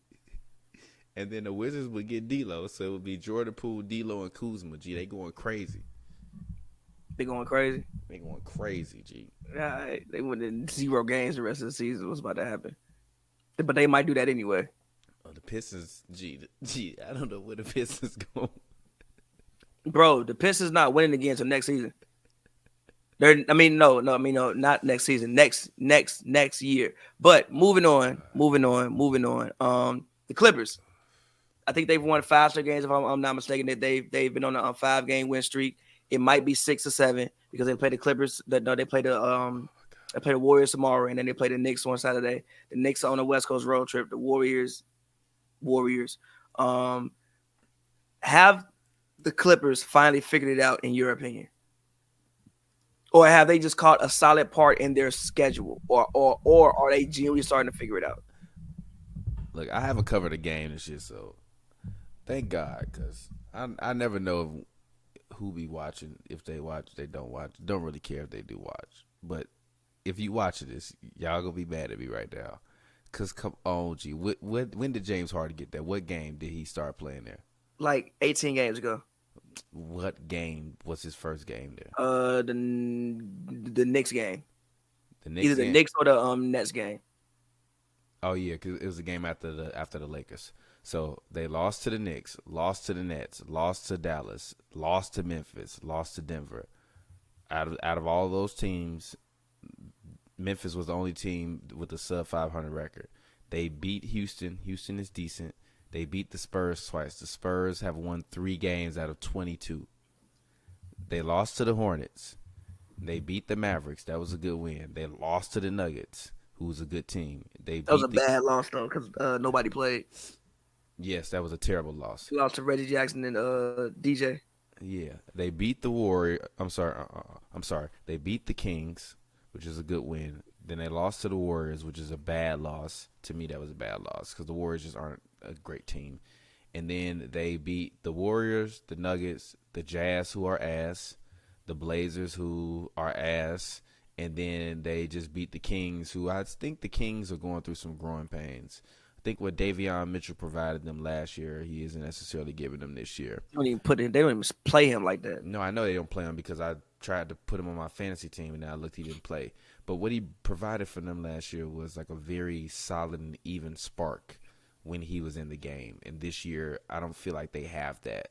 And then the Wizards would get D'Lo, so it would be Jordan Poole, D'Lo, and Kuzma. G, they going crazy. They going crazy. They going crazy, G. Yeah, they went in 0 games the rest of the season. What's about to happen? But they might do that anyway. Oh, the Pistons, G, I don't know where the Pistons going. Bro, the Pistons not winning again until next season. No, not next season. Next year. But moving on. The Clippers. I think they've won 5 straight games, if I'm not mistaken. That they've been on a 5-game win streak. It might be 6 or 7 because they play the Clippers. They play the Warriors tomorrow, and then they play the Knicks on Saturday. The Knicks are on a West Coast road trip. The Warriors. Have the Clippers finally figured it out, in your opinion, or have they just caught a solid part in their schedule, or are they genuinely starting to figure it out? Look, I haven't covered a game this year, so thank God, because I never know who be watching. If they watch, they don't watch. Don't really care if they do watch. But if you watching this, y'all gonna be mad at me right now. Because come on, G. When did James Harden get there? What game did he start playing there? Like 18 games ago. What game was his first game there? The Knicks game. Either the game? Knicks or the Nets game. Oh yeah, because it was a game after the Lakers. So they lost to the Knicks, lost to the Nets, lost to Dallas, lost to Memphis, lost to Denver. Out of all those teams, Memphis was the only team with a sub 500 record. They beat Houston. Houston is decent. They beat the Spurs twice. The Spurs have won 3 games out of 22. They lost to the Hornets. They beat the Mavericks. That was a good win. They lost to the Nuggets, who was a good team. That was a bad loss, though, because nobody played. Yes, that was a terrible loss. They lost to Reggie Jackson and DJ. Yeah, they beat the Warriors. I'm sorry. They beat the Kings, which is a good win. Then they lost to the Warriors, which is a bad loss. To me, that was a bad loss because the Warriors just aren't a great team. And then they beat the Warriors, the Nuggets, the Jazz, who are ass, the Blazers, who are ass, and then they just beat the Kings, who I think the Kings are going through some growing pains. I think what Davion Mitchell provided them last year, he isn't necessarily giving them this year. They don't even play him like that. No, I know they don't play him because I tried to put him on my fantasy team, and then I looked, he didn't play. But what he provided for them last year was like a very solid and even spark when he was in the game. And this year, I don't feel like they have that.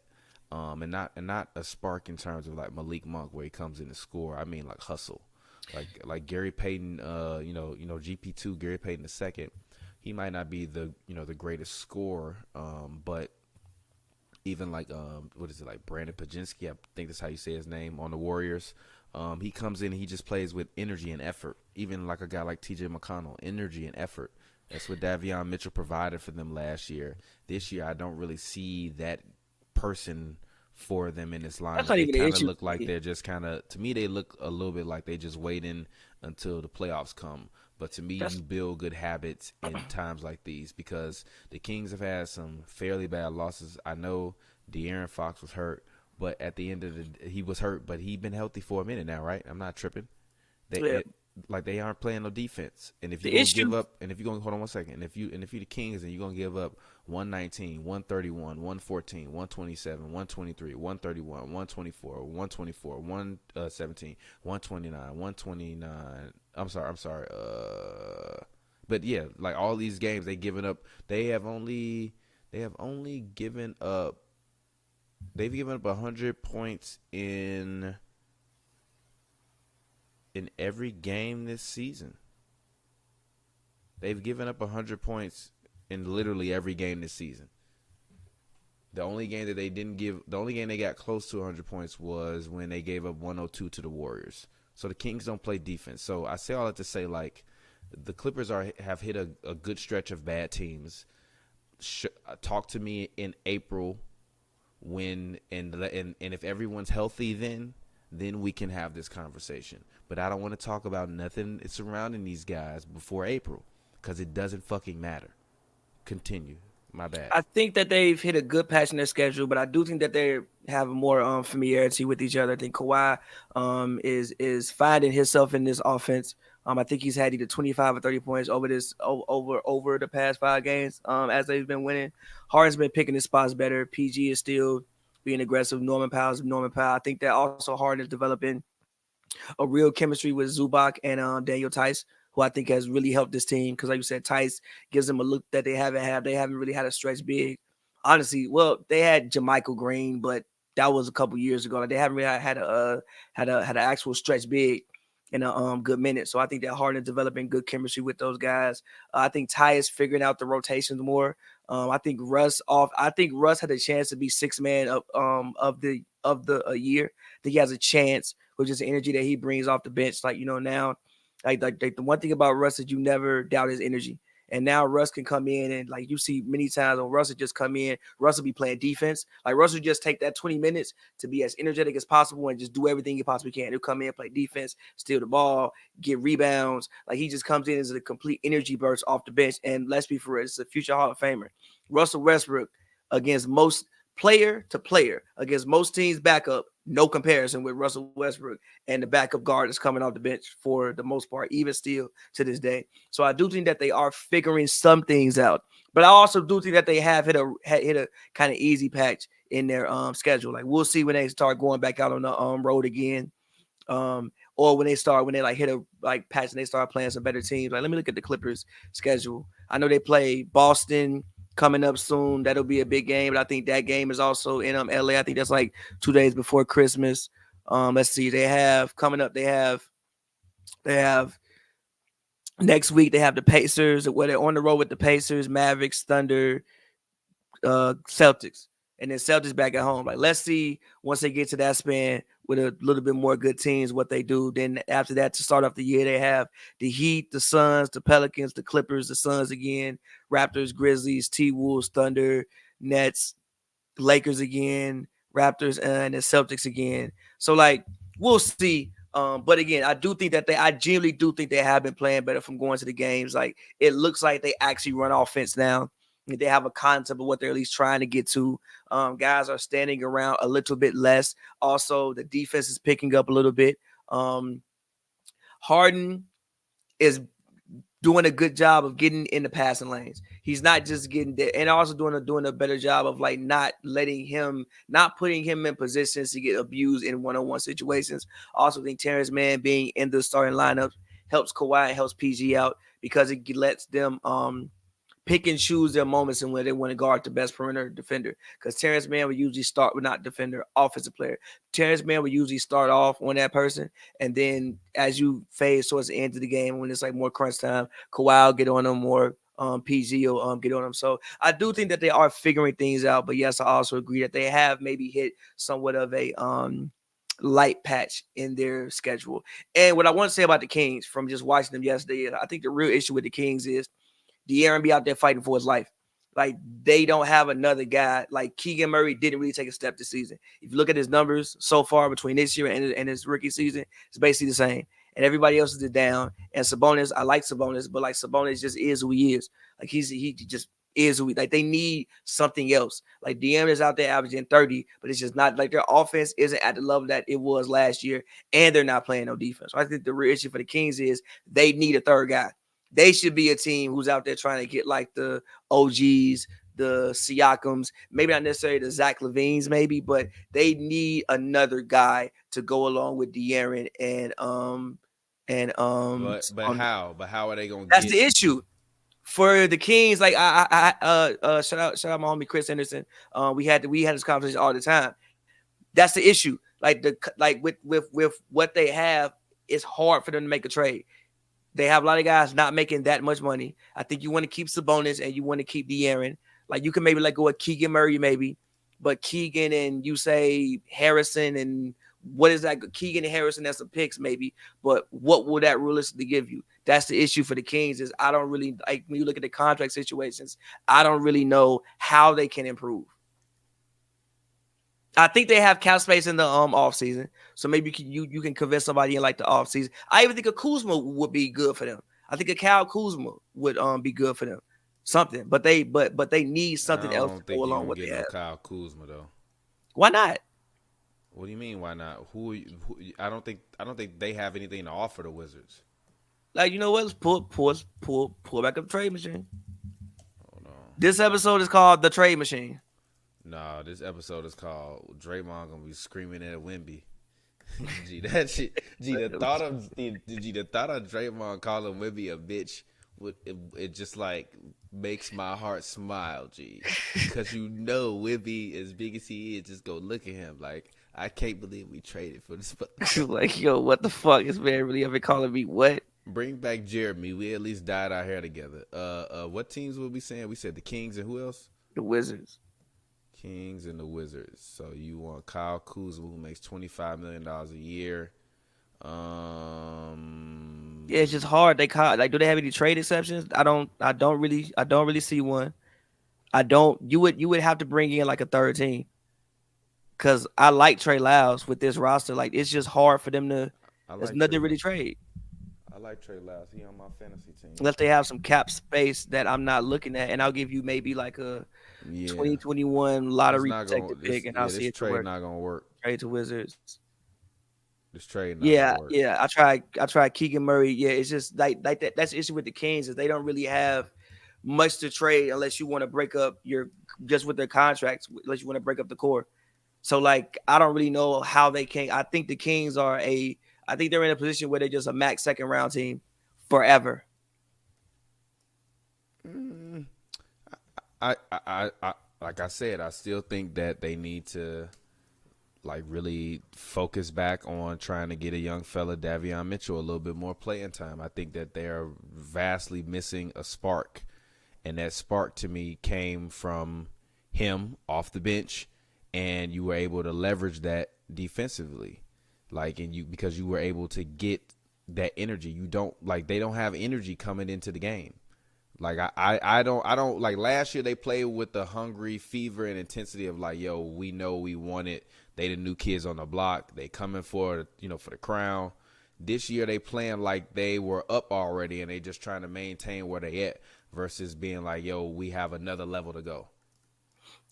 And not a spark in terms of like Malik Monk where he comes in to score. I mean like hustle. Like Gary Payton, GP2, Gary Payton II. He might not be the greatest scorer, but even like Brandon Pajinski, I think that's how you say his name, on the Warriors. He comes in and he just plays with energy and effort. Even like a guy like TJ McConnell, energy and effort. That's what Davion Mitchell provided for them last year. This year, I don't really see that person for them in this line. They kind of look like they're just kind of, to me, they look a little bit like they just waiting until the playoffs come. But to me, you build good habits in times like these because the Kings have had some fairly bad losses. I know De'Aaron Fox was hurt, but at the end of he was hurt, but he's been healthy for a minute now, right? I'm not tripping. They aren't playing no defense. And if you're going to give up, and if you're going to, hold on one second, and if you're the Kings and you're going to give up 119, 131, 114, 127, 123, 131, 124, 124, 117, 129, 129. I'm sorry. But yeah, like all these games they've given up, they've given up 100 points in every game this season. They've given up 100 points in literally every game this season. The only game they got close to 100 points was when they gave up 102 to the Warriors. So the Kings don't play defense. So I say all that to say, like, the Clippers have hit a good stretch of bad teams. Talk to me in April and if everyone's healthy then we can have this conversation. But I don't want to talk about nothing surrounding these guys before April because it doesn't fucking matter. Continue. My bad. I think that they've hit a good patch in their schedule, but I do think that they have more familiarity with each other. I think Kawhi is finding himself in this offense. I think he's had either 25 or 30 points over the past 5 games as they've been winning. Harden's been picking his spots better. PG is still being aggressive. Norman Powell's Norman Powell. I think that also Harden is developing a real chemistry with Zubac and Daniel Tice, who I think has really helped this team because, like you said, Tice gives them a look that they haven't had. They haven't really had a stretch big. Honestly, well, they had Jermichael Green, but that was a couple years ago. Like, they haven't really had an actual stretch big in a good minute. So I think that Harden is developing good chemistry with those guys. I think Ty is figuring out the rotations more. I think Russ had a chance to be sixth man of the year. I think he has a chance with just the energy that he brings off the bench. Like, now, like the one thing about Russ is you never doubt his energy. And now Russ can come in and, like, you see many times when Russ will just come in, Russ will be playing defense. Like, Russ will just take that 20 minutes to be as energetic as possible and just do everything he possibly can. He'll come in, play defense, steal the ball, get rebounds. Like, he just comes in as a complete energy burst off the bench. And let's be for real, it's a future Hall of Famer. Russell Westbrook against most player to player, against most teams backup, no comparison with Russell Westbrook and the backup guard that's coming off the bench for the most part, even still to this day. So I do think that they are figuring some things out, but I also do think that they have hit a kind of easy patch in their schedule. Like, we'll see when they start going back out on the road again, or when they like hit a patch and they start playing some better teams. Like, let me look at the Clippers schedule. I know they play Boston coming up soon. That'll be a big game, but I think that game is also in LA. I think that's like 2 days before Christmas. Let's see. They have next week they have the Pacers, where they're on the road with the Pacers, Mavericks, Thunder, Celtics, and then Celtics back at home. Like, let's see once they get to that span with a little bit more good teams what they do. Then after that, to start off the year, they have the Heat, the Suns, the Pelicans, the Clippers, the Suns again, Raptors, Grizzlies, T-Wolves, Thunder, Nets, Lakers again, Raptors, and the Celtics again. So, like, we'll see. But again, I genuinely do think they have been playing better from going to the games. Like, it looks like they actually run offense now. They have a concept of what they're at least trying to get to. Guys are standing around a little bit less. Also, the defense is picking up a little bit. Harden is doing a good job of getting in the passing lanes. He's not just getting there, and also doing a better job of, like, not putting him in positions to get abused in one-on-one situations. Also, I think Terrence Mann being in the starting lineup helps Kawhi and helps PG out because it lets them pick and choose their moments and when they want to guard the best perimeter defender. Because Terrence Mann would usually start with not defender, offensive player. Terrence Mann would usually start off on that person, and then as you phase towards the end of the game, when it's like more crunch time, Kawhi will get on them more. PG will get on them. So I do think that they are figuring things out. But yes, I also agree that they have maybe hit somewhat of a light patch in their schedule. And what I want to say about the Kings from just watching them yesterday, I think the real issue with the Kings is De'Aaron be out there fighting for his life. Like, they don't have another guy. Like, Keegan Murray didn't really take a step this season. If you look at his numbers so far between this year and his rookie season, it's basically the same. And everybody else is down. And Sabonis, I like Sabonis, but, like, Sabonis just is who he is. Like, he just is who he, like, they need something else. Like, De'Aaron is out there averaging 30, but it's just not, like, their offense isn't at the level that it was last year, and they're not playing no defense. So I think the real issue for the Kings is they need a third guy. They should be a team who's out there trying to get, like, the OGs, the Siakams, maybe not necessarily the Zach LaVines, maybe, but they need another guy to go along with De'Aaron But how are they gonna? That's the issue for the Kings. Like, shout out my homie Chris Henderson. We had this conversation all the time. That's the issue. Like, with what they have, it's hard for them to make a trade. They have a lot of guys not making that much money. I think you want to keep Sabonis and you want to keep De'Aaron. Like, you can maybe let go of Keegan Murray, maybe, but Keegan and you say Harrison, and what is that? Keegan and Harrison, that's some picks maybe, but what will that realistically give you? That's the issue for the Kings is I don't really, like, when you look at the contract situations, I don't really know how they can improve. I think they have cap space in the offseason, so maybe you can convince somebody in, like, the offseason. I even think a Kuzma would be good for them. I think a Kyle Kuzma would be good for them. something. But they need something I else to don't think go you're along gonna with get it. no Kyle Kuzma though. Why not? What do you mean? Why not? I don't think they have anything to offer the Wizards. Like, you know what? Let's pull back up the trade machine. Hold on. This episode is called The Trade Machine. No, this episode is called Draymond gonna be screaming at Wemby. Gee, that shit. Gee, the thought of Draymond calling Wemby a bitch it just like makes my heart smile, G. Because Wemby, as big as he is, just go look at him like, I can't believe we traded for this. Like, yo, what the fuck is man really ever calling me what? Bring back Jeremy. We at least dyed our hair together. What teams were we saying? We said the Kings and who else? The Wizards. Kings and the Wizards. So you want Kyle Kuzma, who makes $25 million a year. Yeah, it's just hard. They call, like, do they have any trade exceptions? I don't really see one. You would have to bring in like a third team. Cause I like Trey Lyles with this roster. Like, it's just hard for them to. There's nothing really trade. I like Trey Lyles. He on my fantasy team. Unless they have some cap space that I'm not looking at, and I'll give you maybe like a 2021 lottery protected pick, and I'll see it. This trade not gonna work. Trade to Wizards. This trade not gonna work. Yeah. I tried Keegan Murray. Yeah, it's just like that. That's the issue with the Kings is they don't really have much to trade unless you want to break up just with their contracts, unless you want to break up the core. So, like, I don't really know how they can. I think the Kings I think they're in a position where they're just a max second round team forever. I like I said, I still think that they need to like really focus back on trying to get a young fella, Davion Mitchell, a little bit more playing time. I think that they're vastly missing a spark, and that spark to me came from him off the bench. And you were able to leverage that defensively, because you were able to get that energy. They don't have energy coming into the game. Like I don't like last year they played with the hungry fever and intensity of like, yo, we know we want it. They the new kids on the block. They coming for the crown. This year they playing like they were up already and they just trying to maintain where they at versus being like, yo, we have another level to go.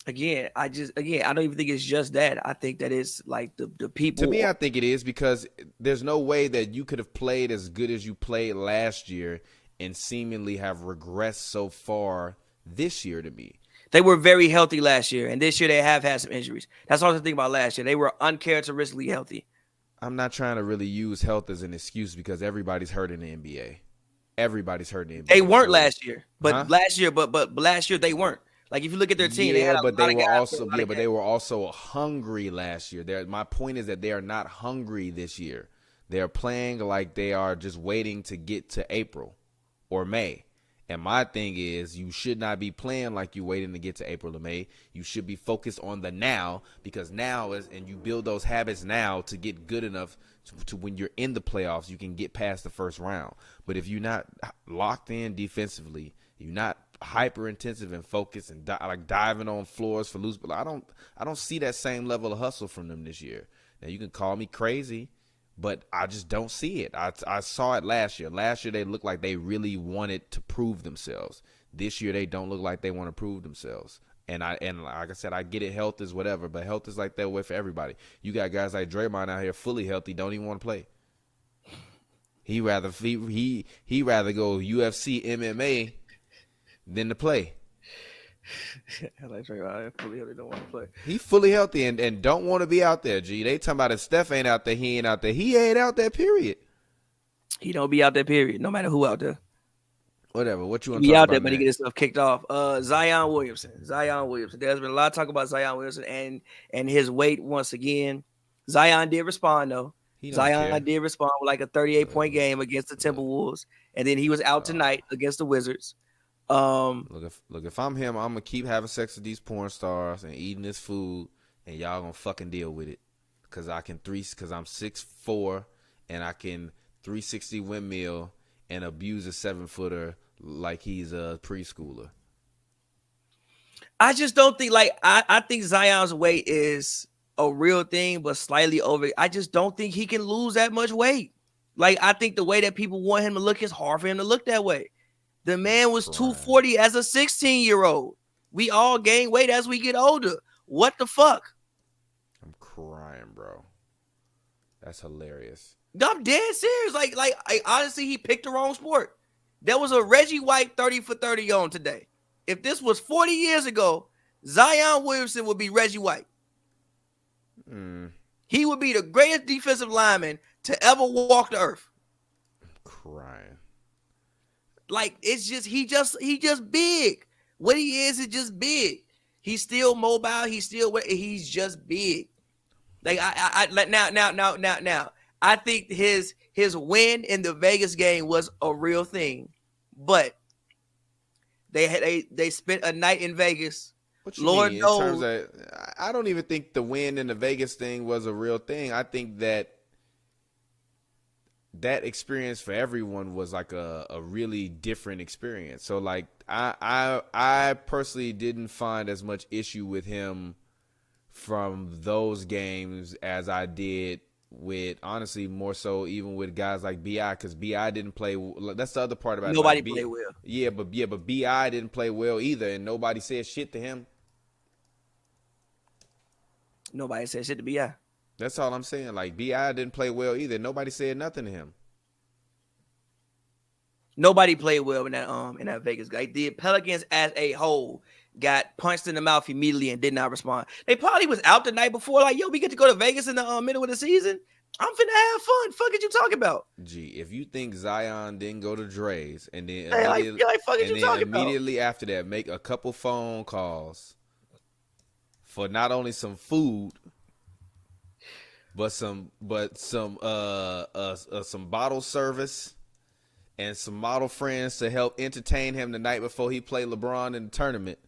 Again, I don't even think it's just that. I think that it's like the people. To me, I think it is because there's no way that you could have played as good as you played last year and seemingly have regressed so far this year to me. They were very healthy last year, and this year they have had some injuries. That's all I think about last year. They were uncharacteristically healthy. I'm not trying to really use health as an excuse because everybody's hurt in the NBA. Everybody's hurt in the NBA. They weren't last year, but last year they weren't. Like, if you look at their team, they were also hungry last year. My point is that they are not hungry this year. They're playing like they are just waiting to get to April or May. And my thing is, you should not be playing like you're waiting to get to April or May. You should be focused on the now, because and you build those habits now to get good enough to when you're in the playoffs, you can get past the first round. But if you're not locked in defensively, you're not hyper intensive and focused and diving on floors for loose, but I don't see that same level of hustle from them this year. Now you can call me crazy, but I just don't see it. I saw it last year. Last year they looked like they really wanted to prove themselves. This year they don't look like they want to prove themselves. And like I said, I get it. Health is whatever, but health is like that way for everybody. You got guys like Draymond out here fully healthy, don't even want to play. He rather go UFC MMA than to play. Like Draymond, fully healthy, don't want to play. He fully healthy and don't want to be out there. G, they talking about if Steph ain't out there, he ain't out there. He ain't out there. Period. He don't be out there. Period. No matter who out there. Whatever. What you want to be talk out about there, but he get his stuff kicked off. Zion Williamson. There's been a lot of talk about Zion Williamson and his weight once again. Zion did respond though. Zion did respond with like a 38-point game against the Timberwolves, and then he was out tonight against the Wizards. Look, if I'm him, I'm gonna keep having sex with these porn stars and eating this food, and y'all gonna fucking deal with it, cause I'm 6'4" and I can 360 windmill and abuse a 7-footer like he's a preschooler. I just don't think I think Zion's weight is a real thing, but slightly over. I just don't think he can lose that much weight. Like, I think the way that people want him to look is hard for him to look that way. The man was 240 as a 16-year-old. We all gain weight as we get older. What the fuck? I'm crying, bro. That's hilarious. I'm dead serious. Like honestly, he picked the wrong sport. There was a Reggie White 30 for 30 on today. If this was 40 years ago, Zion Williamson would be Reggie White. He would be the greatest defensive lineman to ever walk the earth. I'm crying. Like, it's just he just big. What he is just big. He's still mobile. He's just big. Like now. I think his win in the Vegas game was a real thing, but they spent a night in Vegas. What you Lord mean? Knows. In terms of, I don't even think the win in the Vegas thing was a real thing. I think that experience for everyone was like a really different experience. So like I personally didn't find as much issue with him from those games as I did with, honestly, more so even with guys like B.I. because B.I. didn't play. That's the other part about it. Nobody played well. Yeah, but B.I. didn't play well either, and nobody said shit to him. Nobody said shit to B.I. That's all I'm saying. Like, B.I. didn't play well either. Nobody said nothing to him. Nobody played well in that Vegas game. The Pelicans as a whole got punched in the mouth immediately and did not respond. They probably was out the night before, like, yo, we get to go to Vegas in the middle of the season. I'm finna have fun. Fuck is you talking about? Gee, if you think Zion didn't go to Dre's and then immediately after that make a couple phone calls for not only some food but some bottle service and some model friends to help entertain him the night before he played LeBron in the tournament,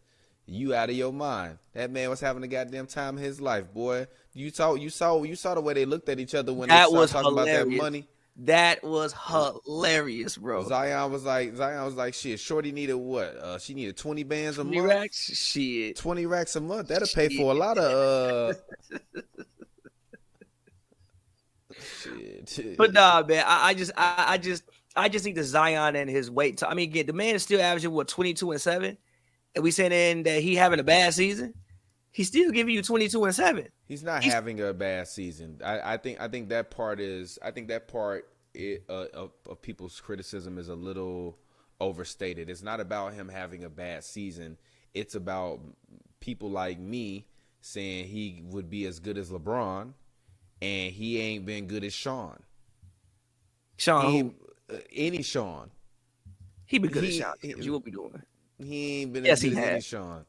you out of your mind. That man was having a goddamn time of his life, boy. You saw the way they looked at each other when they started talking about that money. That was hilarious, bro. Zion was like, shit, Shorty needed what? She needed 20 bands a month. 20 racks? Shit. 20 racks a month. That'll pay for a lot of shit. But nah, man, I just think the Zion and his weight. I mean, again, the man is still averaging 22-7, and we saying that he having a bad season. He's still giving you 22-7. He's not having a bad season. I think that part of people's criticism is a little overstated. It's not about him having a bad season. It's about people like me saying he would be as good as LeBron, and he ain't been good as Sean. Any Sean. He been good as Sean. You will be doing. He ain't been as good as any Sean.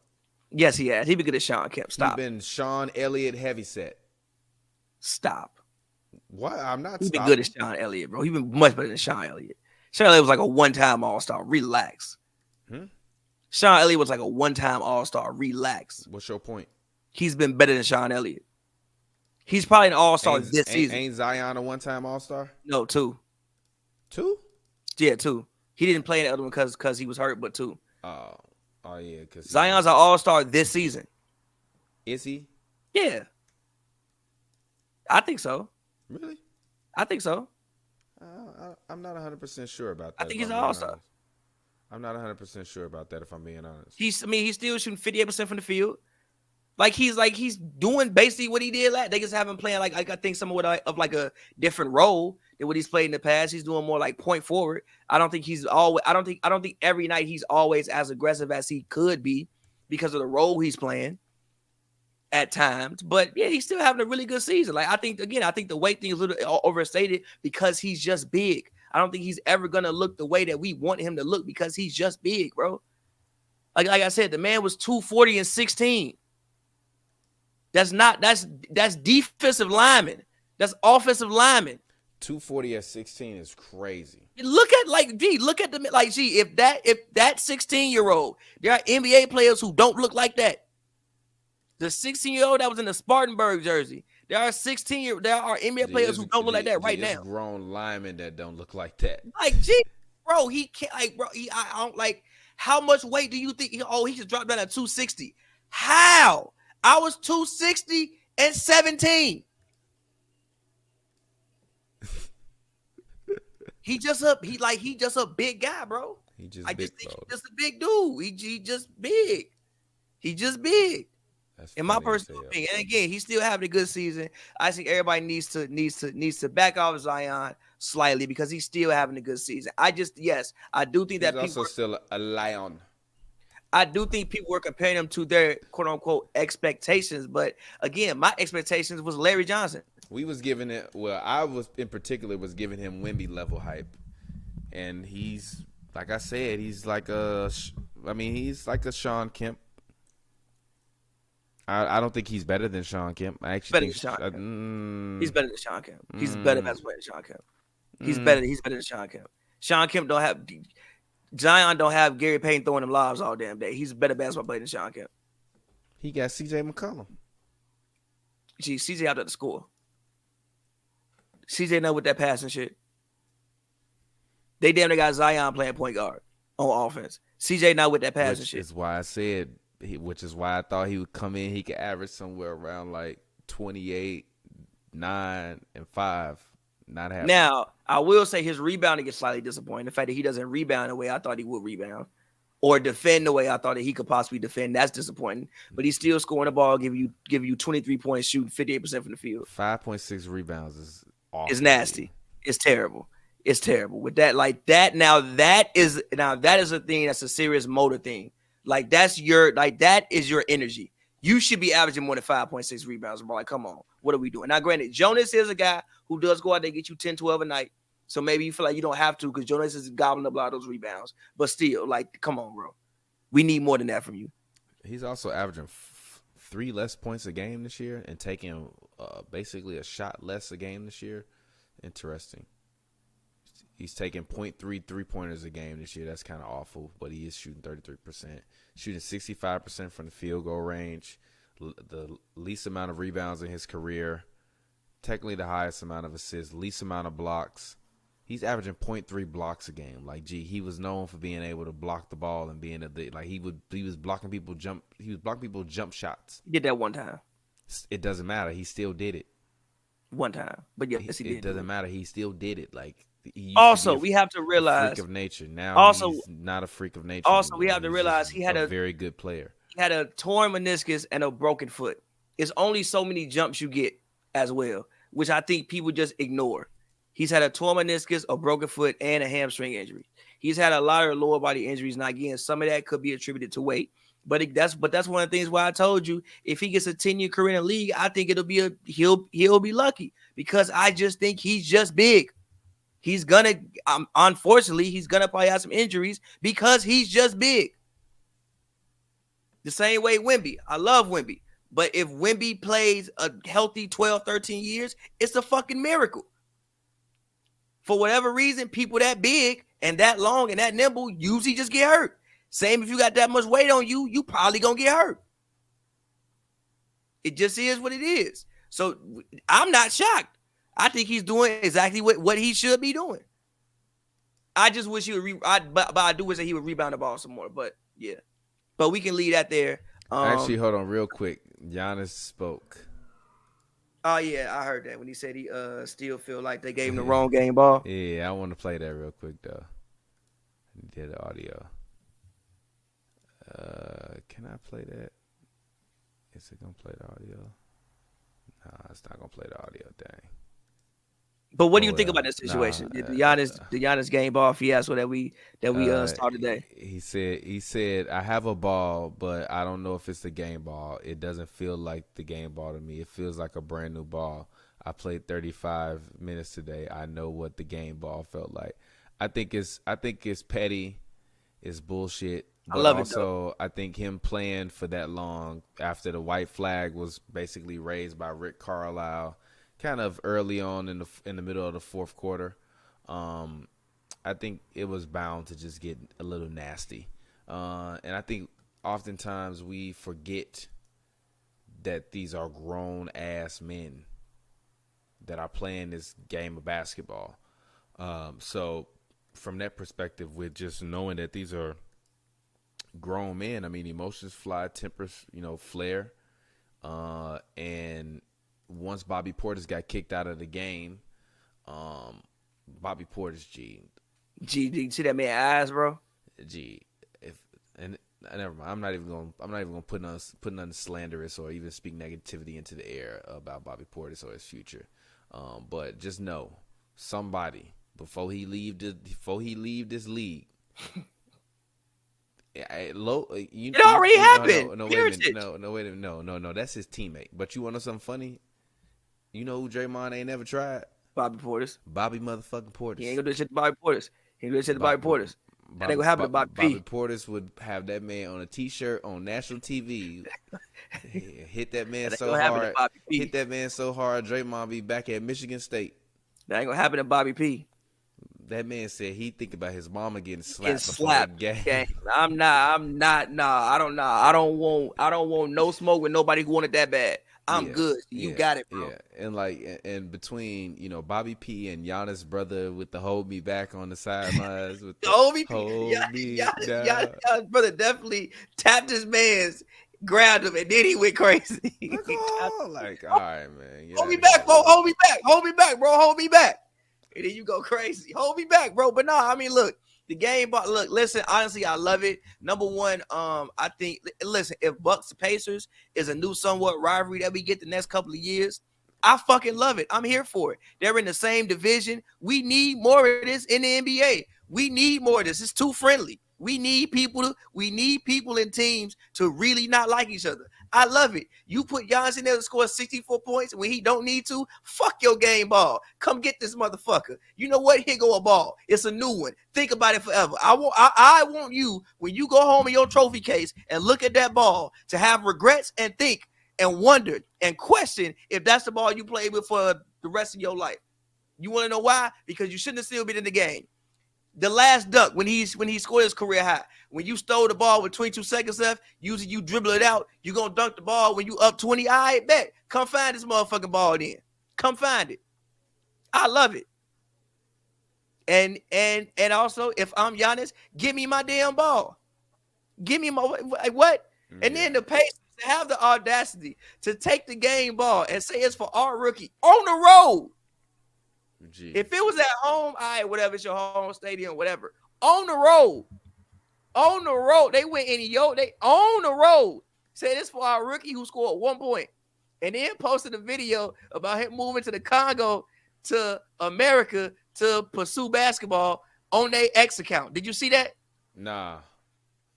Yes, he has. He been good at Sean Kemp. Stop. He been Sean Elliott heavyset. Stop. What? I'm not. He been good at Sean Elliott, bro. He been much better than Sean Elliott. Sean Elliott was like a one-time All-Star. Relax. Sean Elliott was like a one-time All-Star. Relax. What's your point? He's been better than Sean Elliott. He's probably an All-Star this season. Ain't Zion a one-time All-Star? No, 2. 2? Yeah, 2. He didn't play in the other one because he was hurt, but 2. Oh yeah, because Zion's an All-Star this season. Is he? Yeah, I think so. Really? I think so. I'm not 100% sure about that. I think he's an All-Star. I'm not 100% sure about that, if I'm being honest. He's still shooting 58% from the field. He's doing basically what he did last. They just have him playing I think somewhat of like a different role than what he's played in the past. He's doing more like point forward. I don't think every night he's always as aggressive as he could be because of the role he's playing at times. But yeah, he's still having a really good season. I think the weight thing is a little overstated because he's just big. I don't think he's ever gonna look the way that we want him to look because he's just big, bro. Like I said, the man was 240 and 16. That's defensive lineman. That's offensive lineman. 240 at 16 is crazy. Look at if that 16-year-old, there are NBA players who don't look like that. The 16-year-old that was in the Spartanburg jersey. There are NBA players who don't look like that right now. Grown linemen that don't look like that. Bro, he can't. I don't like. How much weight do you think? He just dropped down to 260. How? I was 260 and 17. He just a big guy, bro. He just I big, just think bro. he's just a big dude. He just big. He just big. That's In my funny as personal hell. opinion, and again, he's still having a good season. I think everybody needs to back off Zion slightly because he's still having a good season. I do think He's that also still a lion. I do think people were comparing him to their quote unquote expectations, but again, my expectations was Larry Johnson. We was giving it. Well, I was in particular was giving him Wemby level hype, and he's like I said, he's like a. I mean, he's like a Sean Kemp. I don't think he's better than Sean Kemp. I actually think He's better than Sean Kemp. He's better than Sean Kemp. He's better than Sean Kemp. Sean Kemp don't have Zion don't have Gary Payton throwing him lobs all damn day. He's a better basketball player than Sean Kemp. He got CJ McCollum. Gee, CJ out there to score. CJ know with that passing shit. They damn near got Zion playing point guard on offense. CJ not with that passing shit. Which is why I said. Which is why I thought he would come in. He could average somewhere around like 28, 9, and 5. Not happening. Now, I will say his rebounding is slightly disappointing. The fact that he doesn't rebound the way I thought he would rebound or defend the way I thought that he could possibly defend, that's disappointing. But he's still scoring the ball, give you 23 points, shooting 58% from the field. 5.6 rebounds is awful. It's nasty. It's terrible. It's terrible. With that, like that, that is a thing that's a serious motor thing. Like that is your energy. You should be averaging more than 5.6 rebounds. Bro. Like, come on. What are we doing? Now, granted, Jonas is a guy who does go out there and get you 10, 12 a night. So maybe you feel like you don't have to because Jonas is gobbling up a lot of those rebounds. But still, like, come on, bro. We need more than that from you. He's also averaging 3 less points a game this year and taking basically a shot less a game this year. Interesting. He's taking 0.3 3-pointers a game this year. That's kind of awful, but he is shooting 33%. Shooting 65% from the field goal range. The least amount of rebounds in his career. Technically the highest amount of assists. Least amount of blocks. He's averaging 0.3 blocks a game. Like, gee, he was known for being able to block the ball and being he was blocking people jump shots. He did that one time. It doesn't matter. He still did it. One time. But yes, he did. It doesn't matter. He still did it. Like, also, we have to realize freak of nature. Now also, he's not a freak of nature. Also, anymore. we have to realize he had a very good player. He had a torn meniscus and a broken foot. It's only so many jumps you get as well, which I think people just ignore. He's had a torn meniscus, a broken foot, and a hamstring injury. He's had a lot of lower body injuries. Now, again, some of that could be attributed to weight. But that's one of the things why I told you if he gets a 10-year career in the league, I think he'll be lucky because I just think he's just big. He's gonna unfortunately he's gonna probably have some injuries because he's just big. The same way Wemby. I love Wemby. But if Wemby plays a healthy 12, 13 years, it's a fucking miracle. For whatever reason, people that big and that long and that nimble usually just get hurt. Same if you got that much weight on you, you probably gonna get hurt. It just is what it is. So I'm not shocked. I think he's doing exactly what he should be doing. I just wish he would but I do wish that he would rebound the ball some more. But yeah. But we can leave that there. Actually, hold on real quick. Giannis spoke. Oh yeah, I heard that when he said he still feel like they gave him the wrong game ball. Yeah, I want to play that real quick though. Did the audio. Can I play that? Is it gonna play the audio? Nah, it's not gonna play the audio. Dang. But what do you think about that situation? The Giannis game ball fiasco that we started today. He said I have a ball, but I don't know if it's the game ball. It doesn't feel like the game ball to me. It feels like a brand new ball. I played 35 minutes today. I know what the game ball felt like. I think it's petty. It's bullshit. But I love also, it though. I think him playing for that long after the white flag was basically raised by Rick Carlisle kind of early on in the middle of the fourth quarter. I think it was bound to just get a little nasty. And I think oftentimes we forget that these are grown-ass men that are playing this game of basketball. So from that perspective, with just knowing that these are grown men, I mean, emotions fly, tempers, flare. And once Bobby Portis got kicked out of the game, Bobby Portis, G, did you see that man's eyes, bro? Gee, never mind. I'm not even gonna put nothing slanderous or even speak negativity into the air about Bobby Portis or his future. But just know, somebody before he leave this league. It already happened. No, wait a minute. No. That's his teammate. But you want to know something funny? You know who Draymond ain't never tried? Bobby Portis. Bobby motherfucking Portis. He ain't gonna do shit to Bobby Portis. He ain't gonna do shit to Bobby Portis. That ain't gonna happen to Bobby P. Bobby Portis would have that man on a T-shirt on national TV. Hit that man so hard. Hit that man so hard. Draymond be back at Michigan State. That ain't gonna happen to Bobby P. That man said he think about his mama getting slapped. I'm not. Nah. I don't want no smoke with nobody who wanted that bad. I'm good. You got it, bro. Yeah, and between Bobby P and Giannis' brother with the hold me back on the sidelines with the hold me Giannis' brother definitely tapped his man's, grabbed him, and then he went crazy. All right, man. Hold me back, bro. Hold me back, bro. Hold me back. And then you go crazy. Hold me back, bro. But no, I mean, look, the game. But look, listen. Honestly, I love it. Number one, I think. Listen, if Bucks Pacers is a new somewhat rivalry that we get the next couple of years, I fucking love it. I'm here for it. They're in the same division. We need more of this in the NBA. We need more of this. It's too friendly. We need people in teams to really not like each other. I love it. You put Giannis in there to score 64 points when he don't need to. Fuck your game ball. Come get this motherfucker. You know what? Here go a ball. It's a new one. Think about it forever. I want you, when you go home in your trophy case and look at that ball, to have regrets and think and wonder and question if that's the ball you played with for the rest of your life. You want to know why? Because you shouldn't have still been in the game. The last dunk when he scored his career high, when you stole the ball with 22 seconds left, usually you dribble it out, you gonna dunk the ball when you up 20. I bet. Come find this motherfucking ball then. Come find it. I love it. And also, if I'm Giannis, give me my damn ball. Give me my what? Mm-hmm. And then the Pacers have the audacity to take the game ball and say it's for our rookie on the road. Jeez. If it was at home, all right, whatever, it's your home stadium, whatever. On the road, they went in they on the road. Said this for our rookie who scored 1 point, and then posted a video about him moving to the Congo to America to pursue basketball on their X account. Did you see that? Nah.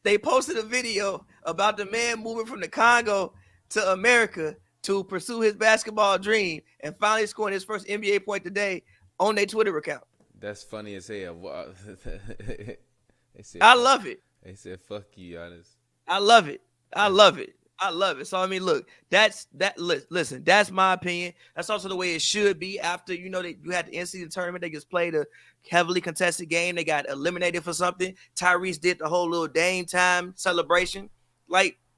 They posted a video about the man moving from the Congo to America to pursue his basketball dream and finally scoring his first NBA point today on their Twitter account. That's funny as hell. I love it. They said, fuck you, Giannis. I love it. So, I mean, look, listen, that's my opinion. That's also the way it should be after, you had the NCAA tournament. They just played a heavily contested game. They got eliminated for something. Tyrese did the whole little Dame time celebration.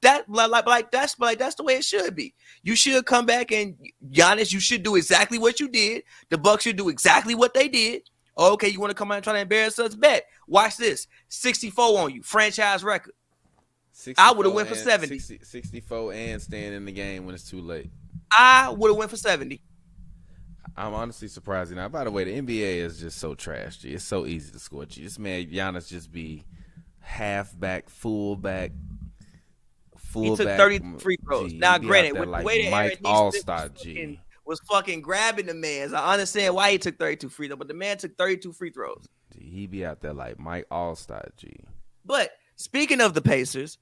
That's the way it should be. You should come back and Giannis, you should do exactly what you did. The Bucks should do exactly what they did. Okay, you want to come out and try to embarrass us? Bet. Watch this. 64 on you. Franchise record. I would have went for 70. 64 and staying in the game when it's too late. I would have went for 70. I'm honestly surprised. Now, by the way, the NBA is just so trash, G. It's so easy to score, G. This man, Giannis, just be halfback, fullback. He took 30 free throws. G, now, granted, with like the way that Mike All-Star, G was fucking grabbing the man. So I understand why he took 32 free throws, but the man took 32 free throws. G, he be out there like Mike All-Star, G. But speaking of the Pacers,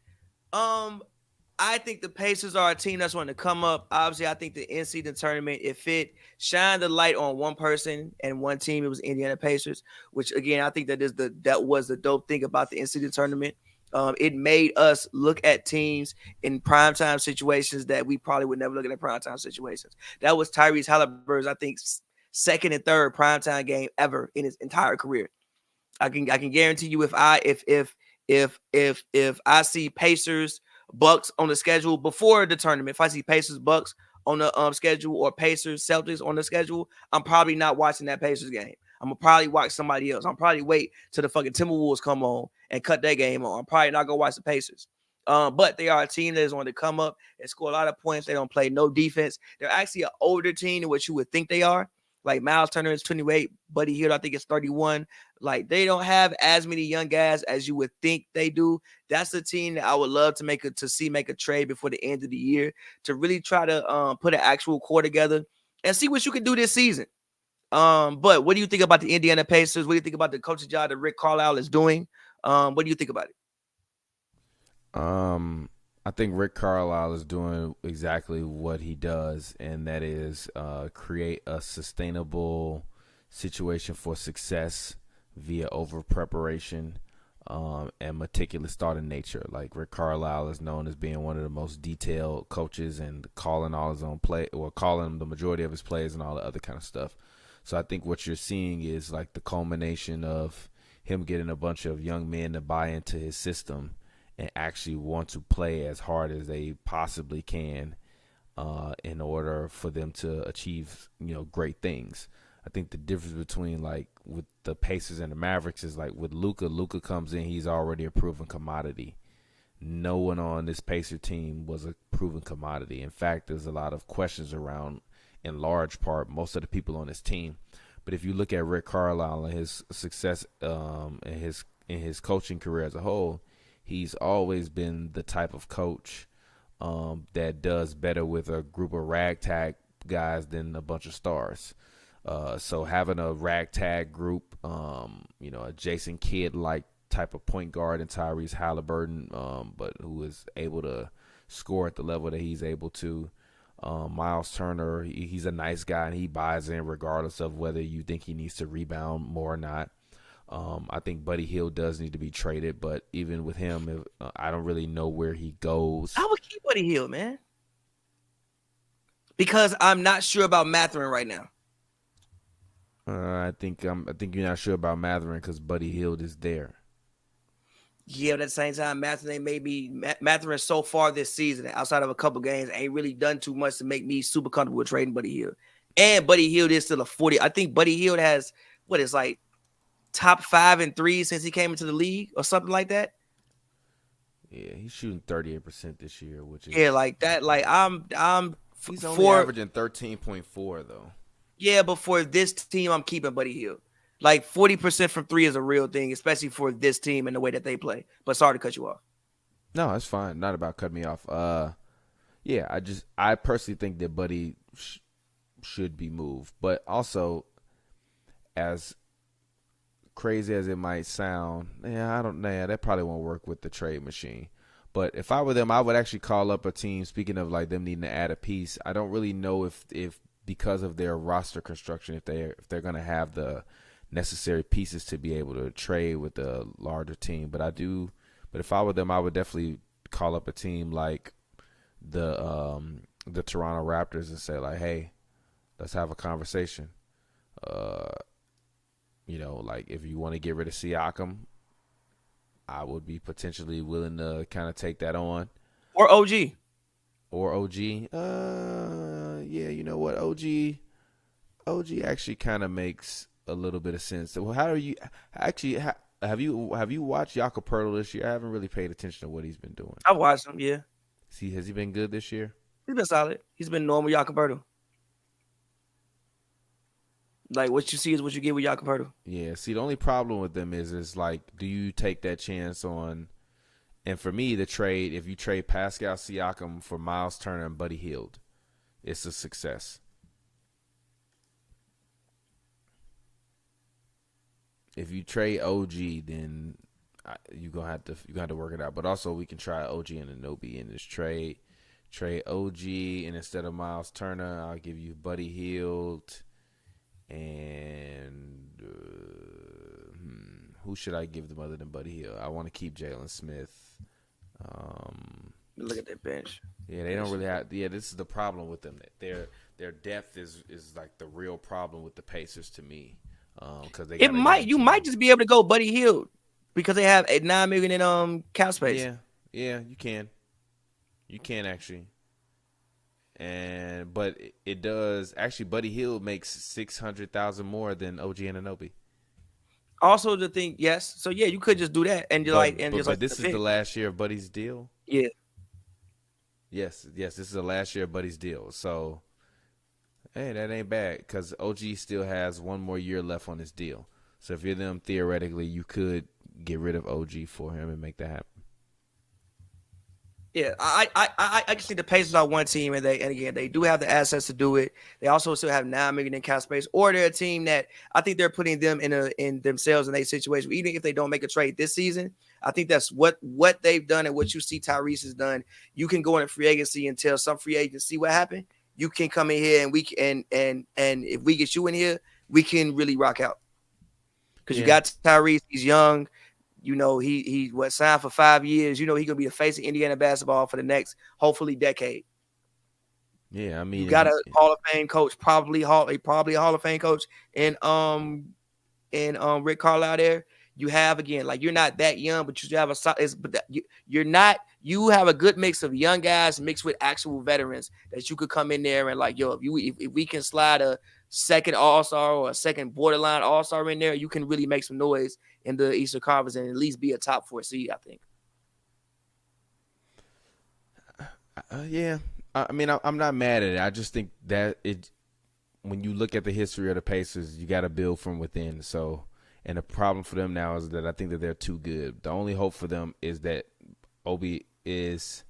I think the Pacers are a team that's going to come up. Obviously, I think the NCAA tournament, if it shined the light on one person and one team, it was Indiana Pacers, which, again, I think that was the dope thing about the NCAA tournament. It made us look at teams in primetime situations that we probably would never look at in primetime situations. That was Tyrese Halliburton's, I think, second and third primetime game ever in his entire career. I can guarantee you if I see Pacers Bucks on the schedule before the tournament, if I see Pacers Bucks on the schedule or Pacers Celtics on the schedule, I'm probably not watching that Pacers game. I'm gonna probably watch somebody else. I'm probably wait till the fucking Timberwolves come on and cut their game on. I'm probably not gonna watch the Pacers. But they are a team that is going to come up and score a lot of points. They don't play no defense. They're actually an older team than what you would think they are. Like Miles Turner is 28, Buddy Hield I think is 31. Like they don't have as many young guys as you would think they do. That's the team that I would love to make a trade before the end of the year to really try to put an actual core together and see what you can do this season. But what do you think about the Indiana Pacers? What do you think about the coaching job that Rick Carlisle is doing? What do you think about it? I think Rick Carlisle is doing exactly what he does, and that is create a sustainable situation for success via over preparation and meticulous thought in nature. Like Rick Carlisle is known as being one of the most detailed coaches and calling all his own play, or calling the majority of his plays and all the other kind of stuff. So I think what you're seeing is like the culmination of him getting a bunch of young men to buy into his system and actually want to play as hard as they possibly can in order for them to achieve, great things. I think the difference between like with the Pacers and the Mavericks is like with Luka. Luka comes in, he's already a proven commodity. No one on this Pacer team was a proven commodity. In fact, there's a lot of questions around, in large part, most of the people on this team. But if you look at Rick Carlisle and his success in his coaching career as a whole, he's always been the type of coach that does better with a group of ragtag guys than a bunch of stars. So having a ragtag group, a Jason Kidd-like type of point guard in Tyrese Halliburton, but who is able to score at the level that he's able to. Miles Turner, he's a nice guy, and he buys in regardless of whether you think he needs to rebound more or not. I think Buddy Hield does need to be traded, but even with him, I don't really know where he goes. I would keep Buddy Hield, man, because I'm not sure about Mathurin right now. I think you're not sure about Mathurin because Buddy Hield is there. Yeah, but at the same time, Mathurin so far this season, outside of a couple games, ain't really done too much to make me super comfortable with trading Buddy Hield. And Buddy Hield is still a 40. I think Buddy Hield has top 5 in threes since he came into the league or something like that. Yeah, he's shooting 38% this year, which is like that. Like he's only averaging 13.4 though. Yeah, but for this team, I'm keeping Buddy Hield. Like 40% from 3 is a real thing, especially for this team and the way that they play. But sorry to cut you off. No, it's fine. Not about cutting me off. Yeah, I personally think that Buddy should be moved, but also as crazy as it might sound, that probably won't work with the trade machine. But if I were them, I would actually call up a team. Speaking of like them needing to add a piece, I don't really know if because of their roster construction, if they're going to have the necessary pieces to be able to trade with a larger team. But if I were them, I would definitely call up a team like the Toronto Raptors and say like, hey, let's have a conversation. Like if you want to get rid of Siakam, I would be potentially willing to kind of take that on. Or OG. Yeah, you know what? OG actually kind of makes a little bit of sense. So how are you actually? Have you watched Jakob Poeltl this year? I haven't really paid attention to what he's been doing. I watched him. Yeah. Has he been good this year? He's been solid. He's been normal Jakob Poeltl. Like what you see is what you get with Jakob Poeltl. Yeah. See, the only problem with them is like, do you take that chance on? And for me, the trade, if you trade Pascal Siakam for Miles Turner and Buddy Hield, it's a success. If you trade OG, then you're gonna have to work it out. But also, we can try OG and Anunoby in this trade. Trade OG, and instead of Miles Turner, I'll give you Buddy Hield. And who should I give them other than Buddy Hield? I want to keep Jalen Smith. Look at that bench. Yeah, they don't really have. Yeah, this is the problem with them. Their depth is like the real problem with the Pacers to me. Because you might just be able to go Buddy Hield because they have $9 million in cap space. Yeah, you can actually. But it does actually. Buddy Hield makes $600,000 more than OG Anunoby. Also, the thing, yes. So yeah, you could just do that and but this is the last year of Buddy's deal. Yeah. Yes. This is the last year of Buddy's deal. So Hey, that ain't bad because OG still has one more year left on his deal. So if you're them, theoretically, you could get rid of OG for him and make that happen. Yeah, I can see the Pacers are one team, and again they do have the assets to do it. They also still have $9 million in cap space, or they're a team that I think they're putting them in themselves in a situation. Even if they don't make a trade this season, I think that's what they've done and what you see Tyrese has done. You can go in a free agency and tell some free agents see what happened. You can come in here and we can and if we get you in here, we can really rock out because you got Tyrese. He's young. You know, he signed for 5 years. You know, he gonna be the face of Indiana basketball for the next, hopefully, decade. Yeah, I mean, you got a Hall of Fame coach, probably a Hall of Fame coach, and Rick Carlisle there. You have again, like you're not that young, but you have you're not. You have a good mix of young guys mixed with actual veterans that you could come in there and like, yo, if we can slide a second All-Star or a second borderline All-Star in there, you can really make some noise in the Eastern Conference and at least be a top 4 seed, I think. Yeah. I mean, I'm not mad at it. I just think that when you look at the history of the Pacers, you got to build from within. So, and the problem for them now is that I think that they're too good. The only hope for them is that Obi is,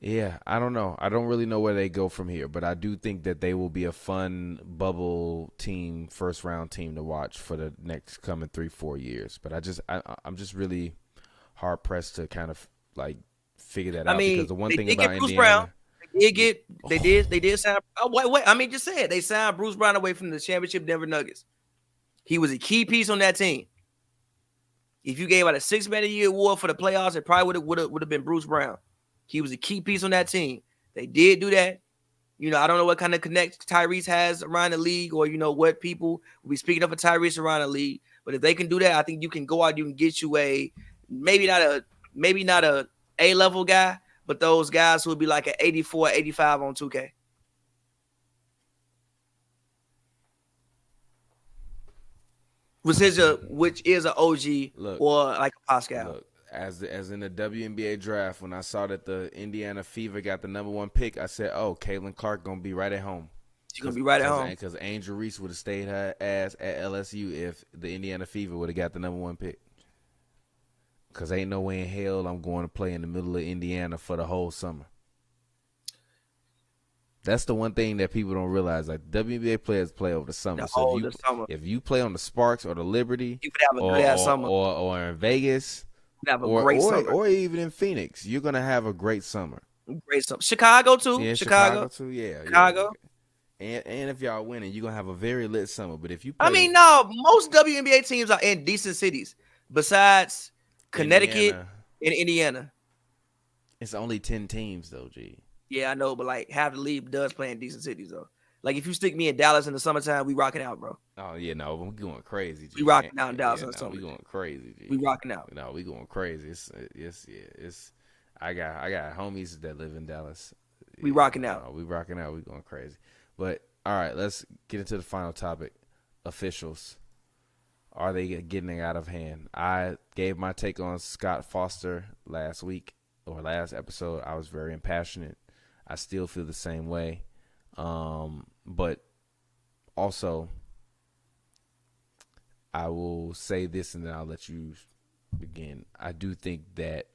I don't know. I don't really know where they go from here, but I do think that they will be a fun bubble team, first round team to watch for the next coming 3-4 years. But I'm just really hard pressed to kind of like figure that out because the one thing about Indiana, Brown, they did sign. Oh, wait. I mean, just say it. They signed Bruce Brown away from the championship Denver Nuggets. He was a key piece on that team. If you gave out a 6-man a year award for the playoffs, it probably would have been Bruce Brown. He was a key piece on that team. They did do that. You know, I don't know what kind of connect Tyrese has around the league, or you know what people will be speaking of a Tyrese around the league. But if they can do that, I think you can go out. You can get you maybe not a A-level guy, but those guys who would be like an 84, 85 on 2K. Which is a OG or like a Pascal. Look, as in the WNBA draft, when I saw that the Indiana Fever got the number 1 pick, I said, "Oh, Caitlin Clark gonna be right at home." She's gonna be right at home because Angel Reese would have stayed her ass at LSU if the Indiana Fever would have got the number 1 pick. Because ain't no way in hell I'm going to play in the middle of Indiana for the whole summer. That's the one thing that people don't realize. Like WNBA players play over the summer. If you play on the Sparks or the Liberty, you could have a good summer, or in Vegas, or even in Phoenix, you're gonna have a great summer. Great summer. Chicago too. Yeah, Chicago too. Yeah, Chicago. Yeah. And if y'all winning, you're gonna have a very lit summer. But if you, most WNBA teams are in decent cities besides Connecticut and Indiana. It's only 10 teams though, G. Yeah, I know, but like half the league does play in decent cities though. Like if you stick me in Dallas in the summertime, we rocking out, bro. Oh yeah, no, we're going crazy. G. We rocking out in Dallas in the summer. We going crazy. G. We rocking out. No, we going crazy. It's. I got homies that live in Dallas. We rocking out. We rocking out. We going crazy. But all right, let's get into the final topic. Officials. Are they getting out of hand? I gave my take on Scott Foster last episode. I was very impassionate. I still feel the same way. But also, I will say this and then I'll let you begin. I do think that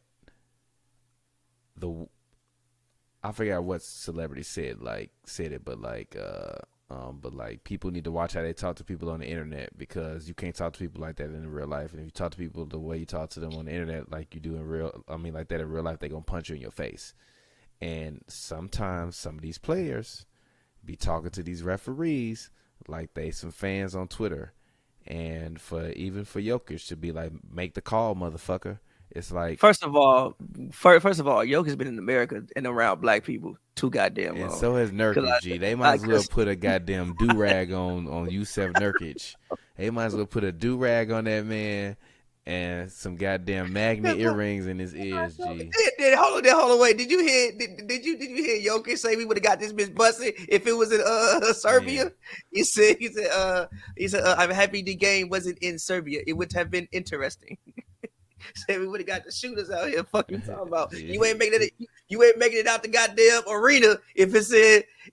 I forgot what celebrity said it, but people need to watch how they talk to people on the internet, because you can't talk to people like that in real life. And if you talk to people the way you talk to them on the internet, like you do like that in real life, they're going to punch you in your face. And sometimes some of these players be talking to these referees like they some fans on Twitter. And for Jokic to be like, make the call, motherfucker. It's like, first of all, Jokic has been in America and around black people too goddamn long. And so has Nurkic, G. They might as well put a goddamn do-rag on Yusef Nurkic. They might as well put a do-rag on that man and some goddamn magnet earrings in his ears, G. Hold on, wait. Did you hear Jokic say we would have got this bitch busted if it was in Serbia? Man. He said I'm happy the game wasn't in Serbia. It would have been interesting. Say we would have got the shooters out here fucking talking about you ain't making it out the goddamn arena if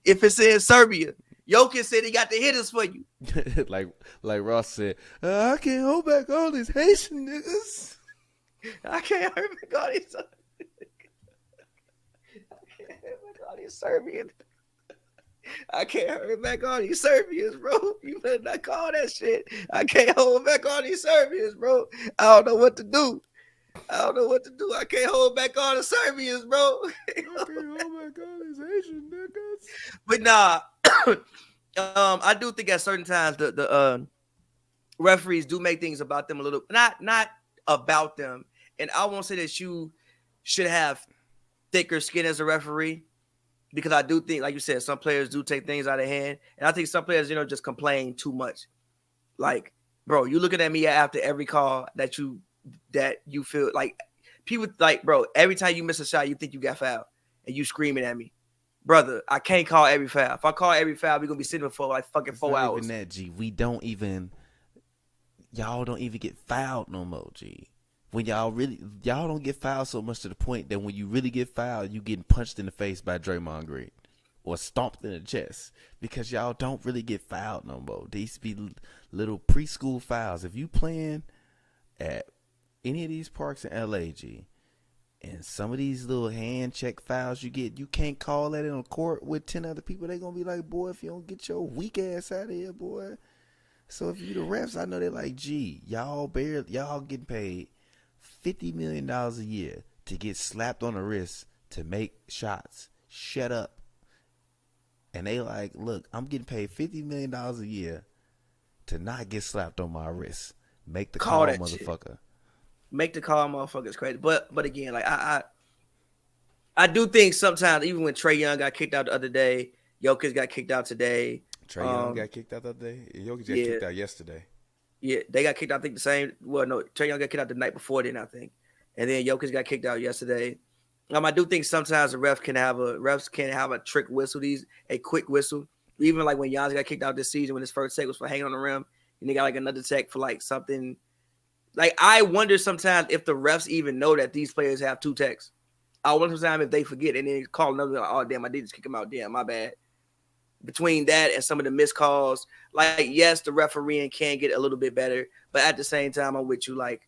if it's in Serbia. Jokic said he got the hitters for you. like Ross said, I can't hold back all these Haitian niggas. I can't hold back all these. Serbian. I can't hurry back on these Serbians, bro. You better not call that shit. I can't hold back on these Serbians, bro. I don't know what to do. I can't hold back on the Serbians, bro. I can't hold back on these Asian niggas. But nah, I do think at certain times the referees do make things about them a little, not about them. And I won't say that you should have thicker skin as a referee. Because I do think, like you said, some players do take things out of hand. And I think some players, just complain too much. Like, bro, you looking at me after every call that you feel like people like, bro, every time you miss a shot, you think you got fouled and you screaming at me. Brother, I can't call every foul. If I call every foul, we're going to be sitting for like fucking 4 hours. Even that, G. Y'all don't even get fouled no more, G. When y'all don't get fouled so much to the point that when you really get fouled, you getting punched in the face by Draymond Green or stomped in the chest because y'all don't really get fouled no more. There used to be little preschool fouls. If you playing at any of these parks in LA, G, and some of these little hand check fouls you get, you can't call that in a court with 10 other people. They gonna be like, boy, if you don't get your weak ass out of here, boy. So if you the refs, I know they're like, gee, y'all getting paid $50 million a year to get slapped on the wrist to make shots. Shut up. And they like, look, I'm getting paid $50 million a year to not get slapped on my wrist. Make the call motherfucker. Shit. Make the call, motherfucker. It's crazy. But again, like I do think sometimes, even when Trae Young got kicked out the other day, Jokic got kicked out today. Trae Young got kicked out the other day. Jokic got kicked out yesterday. Yeah, they got kicked out, I think, the same. Well, no, Trae Young got kicked out the night before then, I think. And then Jokic got kicked out yesterday. I do think sometimes the refs can have a trick whistle, a quick whistle. Even like when Giannis got kicked out this season when his first tech was for hanging on the rim, and they got like another tech for like something. Like I wonder sometimes if the refs even know that these players have 2 techs. I wonder sometimes if they forget and then call another, like, oh damn, I did just kick him out. Damn, my bad. Between that and some of the missed calls, like yes, the refereeing can get a little bit better, but at the same time, I'm with you. Like,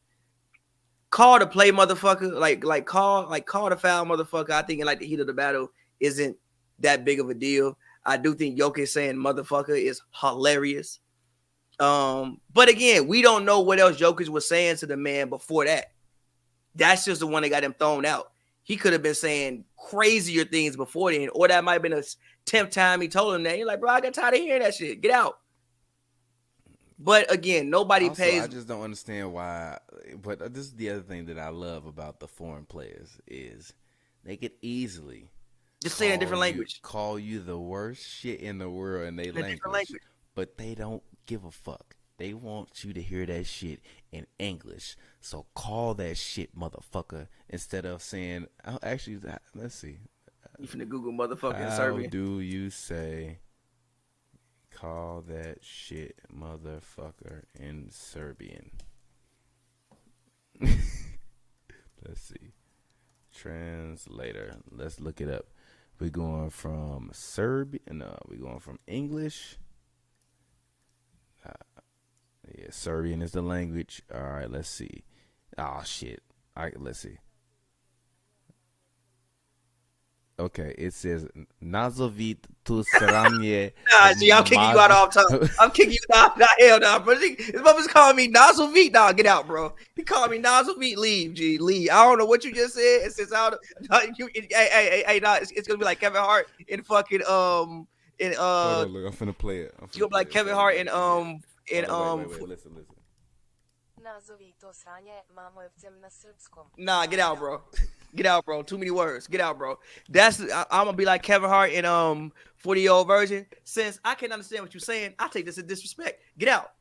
call the play, motherfucker. Like call the foul, motherfucker. I think in like the heat of the battle isn't that big of a deal. I do think Jokic saying motherfucker is hilarious. But again, we don't know what else Jokic was saying to the man before that. That's just the one that got him thrown out. He could have been saying crazier things before then, or that might have been a 10th time he told him that. He's like, bro, I got tired of hearing that shit. Get out. But again, nobody pays. I just don't understand why. But this is the other thing that I love about the foreign players is they could easily just say in a different language. Call you the worst shit in the world in their language. But they don't give a fuck. They want you to hear that shit in English. So call that shit, motherfucker, instead of saying, oh, actually, let's see. You finna Google motherfucker in Serbian. Serbian. How do you say call that shit, motherfucker, in Serbian? Let's see. Translator. Let's look it up. We're going from Serbian. No, we're going from English. Yeah, Serbian is the language. All right, let's see. Oh, shit. All right, let's see. Okay, it says Nazovit tu sranje. Nah, G, I'm kicking you out off top. I'm kicking you out. Nah, hell nah, bro. This motherfucker's calling me Nazovit. Nah, get out, bro. He called me Nazovit. Leave, G. Leave. I don't know what you just said. It says out. Hey, nah, it's gonna be like Kevin Hart in fucking Look, I'm finna play it. You gonna be like Kevin Hart in Wait, listen. Nazovi to sranje mamojevcem na srpskom. Nah, get out, bro. Get out, bro. Too many words. Get out, bro. I'm gonna be like Kevin Hart in 40-year-old version. Since I can't understand what you're saying, I take this as disrespect. Get out.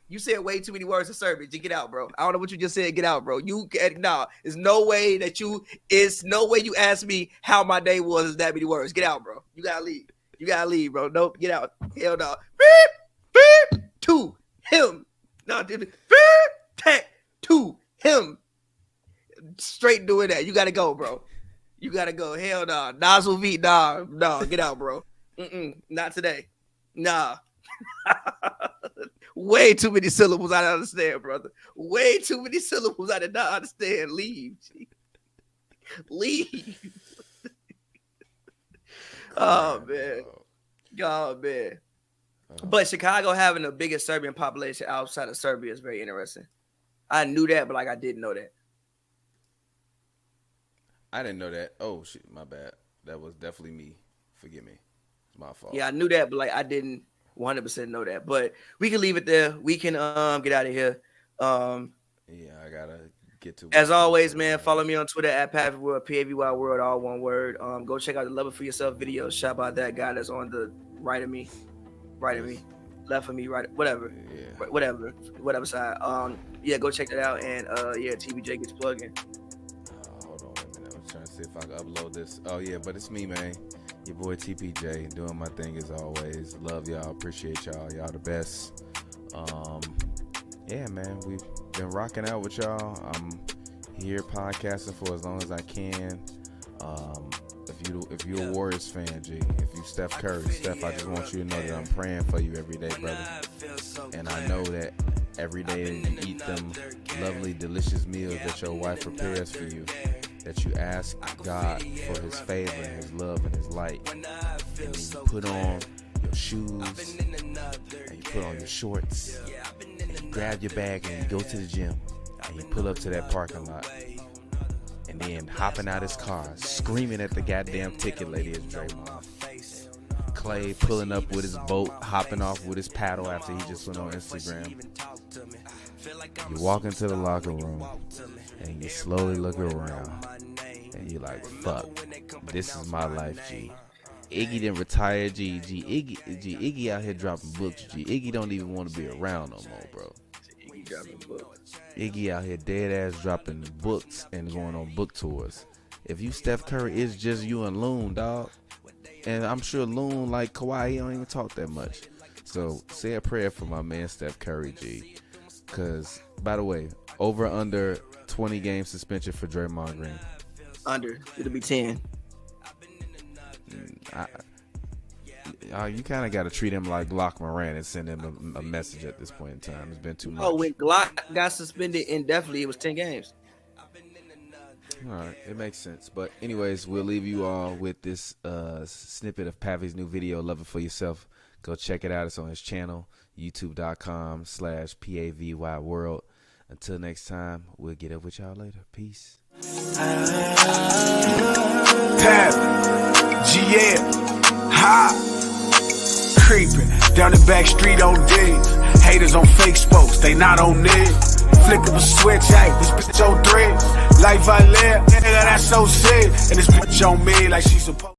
You said way too many words in Serbian. Just get out, bro. I don't know what you just said. Get out, bro. There's no way you asked me how my day was. Is that many words? Get out, bro. You gotta leave. You gotta leave, bro. Nope. Get out. Hell no. Beep. To him. No, beep. Tech to him. Straight doing that. You gotta go, bro. You gotta go. Hell no. Nozzle V. Nah. Get out, bro. Not today. Nah. Way too many syllables I don't understand, brother. Way too many syllables I did not understand. Leave. Leave. Oh, man. But Chicago having the biggest Serbian population outside of Serbia is very interesting. I knew that, but I didn't know that. I didn't know that. Oh, shit, my bad. That was definitely me. Forgive me. It's my fault. Yeah, I knew that, but I didn't 100% know that. But we can leave it there. We can get out of here. Yeah, I gotta get to. As always, man, follow me on Twitter at pavyworld, pavyworld, all one word. Go check out the Love It For Yourself video. Shout out that guy that's on the right of me, left of me, right, whatever, whatever side. Yeah, go check that out. And yeah, TPJ gets plugged in. Hold on a minute. I'm trying to see if I can upload this. Oh yeah, but it's me, man. Your boy TPJ doing my thing as always. Love y'all. Appreciate y'all. Y'all the best. Yeah, man. We've been rocking out with y'all. I'm here podcasting for as long as I can. If you're a Warriors fan, G, if you Steph Curry, Steph, I just want you to know that I'm praying for you every day, brother. And I know that every day you eat them lovely, delicious meals that your wife prepares for you, that you ask God for his favor, his love, and his light. And then you put on your shoes, and you put on your shorts, and you grab your bag, and you go to the gym, and you pull up to that parking lot. And then hopping out his car, screaming at the goddamn ticket lady as Draymond. Klay pulling up with his boat, hopping off with his paddle after he just went on Instagram. You walk into the locker room, and you slowly look around, and you're like, fuck, this is my life, G. Iggy didn't retire, G. Iggy out here dropping books, G. Iggy don't even want to be around no more, bro. Iggy out here dead ass dropping books and going on book tours. If you Steph Curry, it's just you and Loon, dog. And I'm sure Loon, like Kawhi, he don't even talk that much. So say a prayer for my man Steph Curry, G. Cause by the way, over under 20 game suspension for Draymond Green. Under. It'll be 10. You kind of got to treat him like Glock Moran and send him a message at this point in time. It's been too much. Oh, when Glock got suspended indefinitely, it was 10 games. All right, it makes sense. But anyways, we'll leave you all with this snippet of Pavy's new video, Love It For Yourself. Go check it out. It's on his channel, youtube.com/pavyworld. Until next time, we'll get up with y'all later. Peace. Pav, GM, ha, creeping down the back street on digs. Haters on fake spokes, they not on niggas. Flick of a switch, hey, this bitch on threads. Life I live, nigga, that's so sick. And this bitch on me like she's supposed.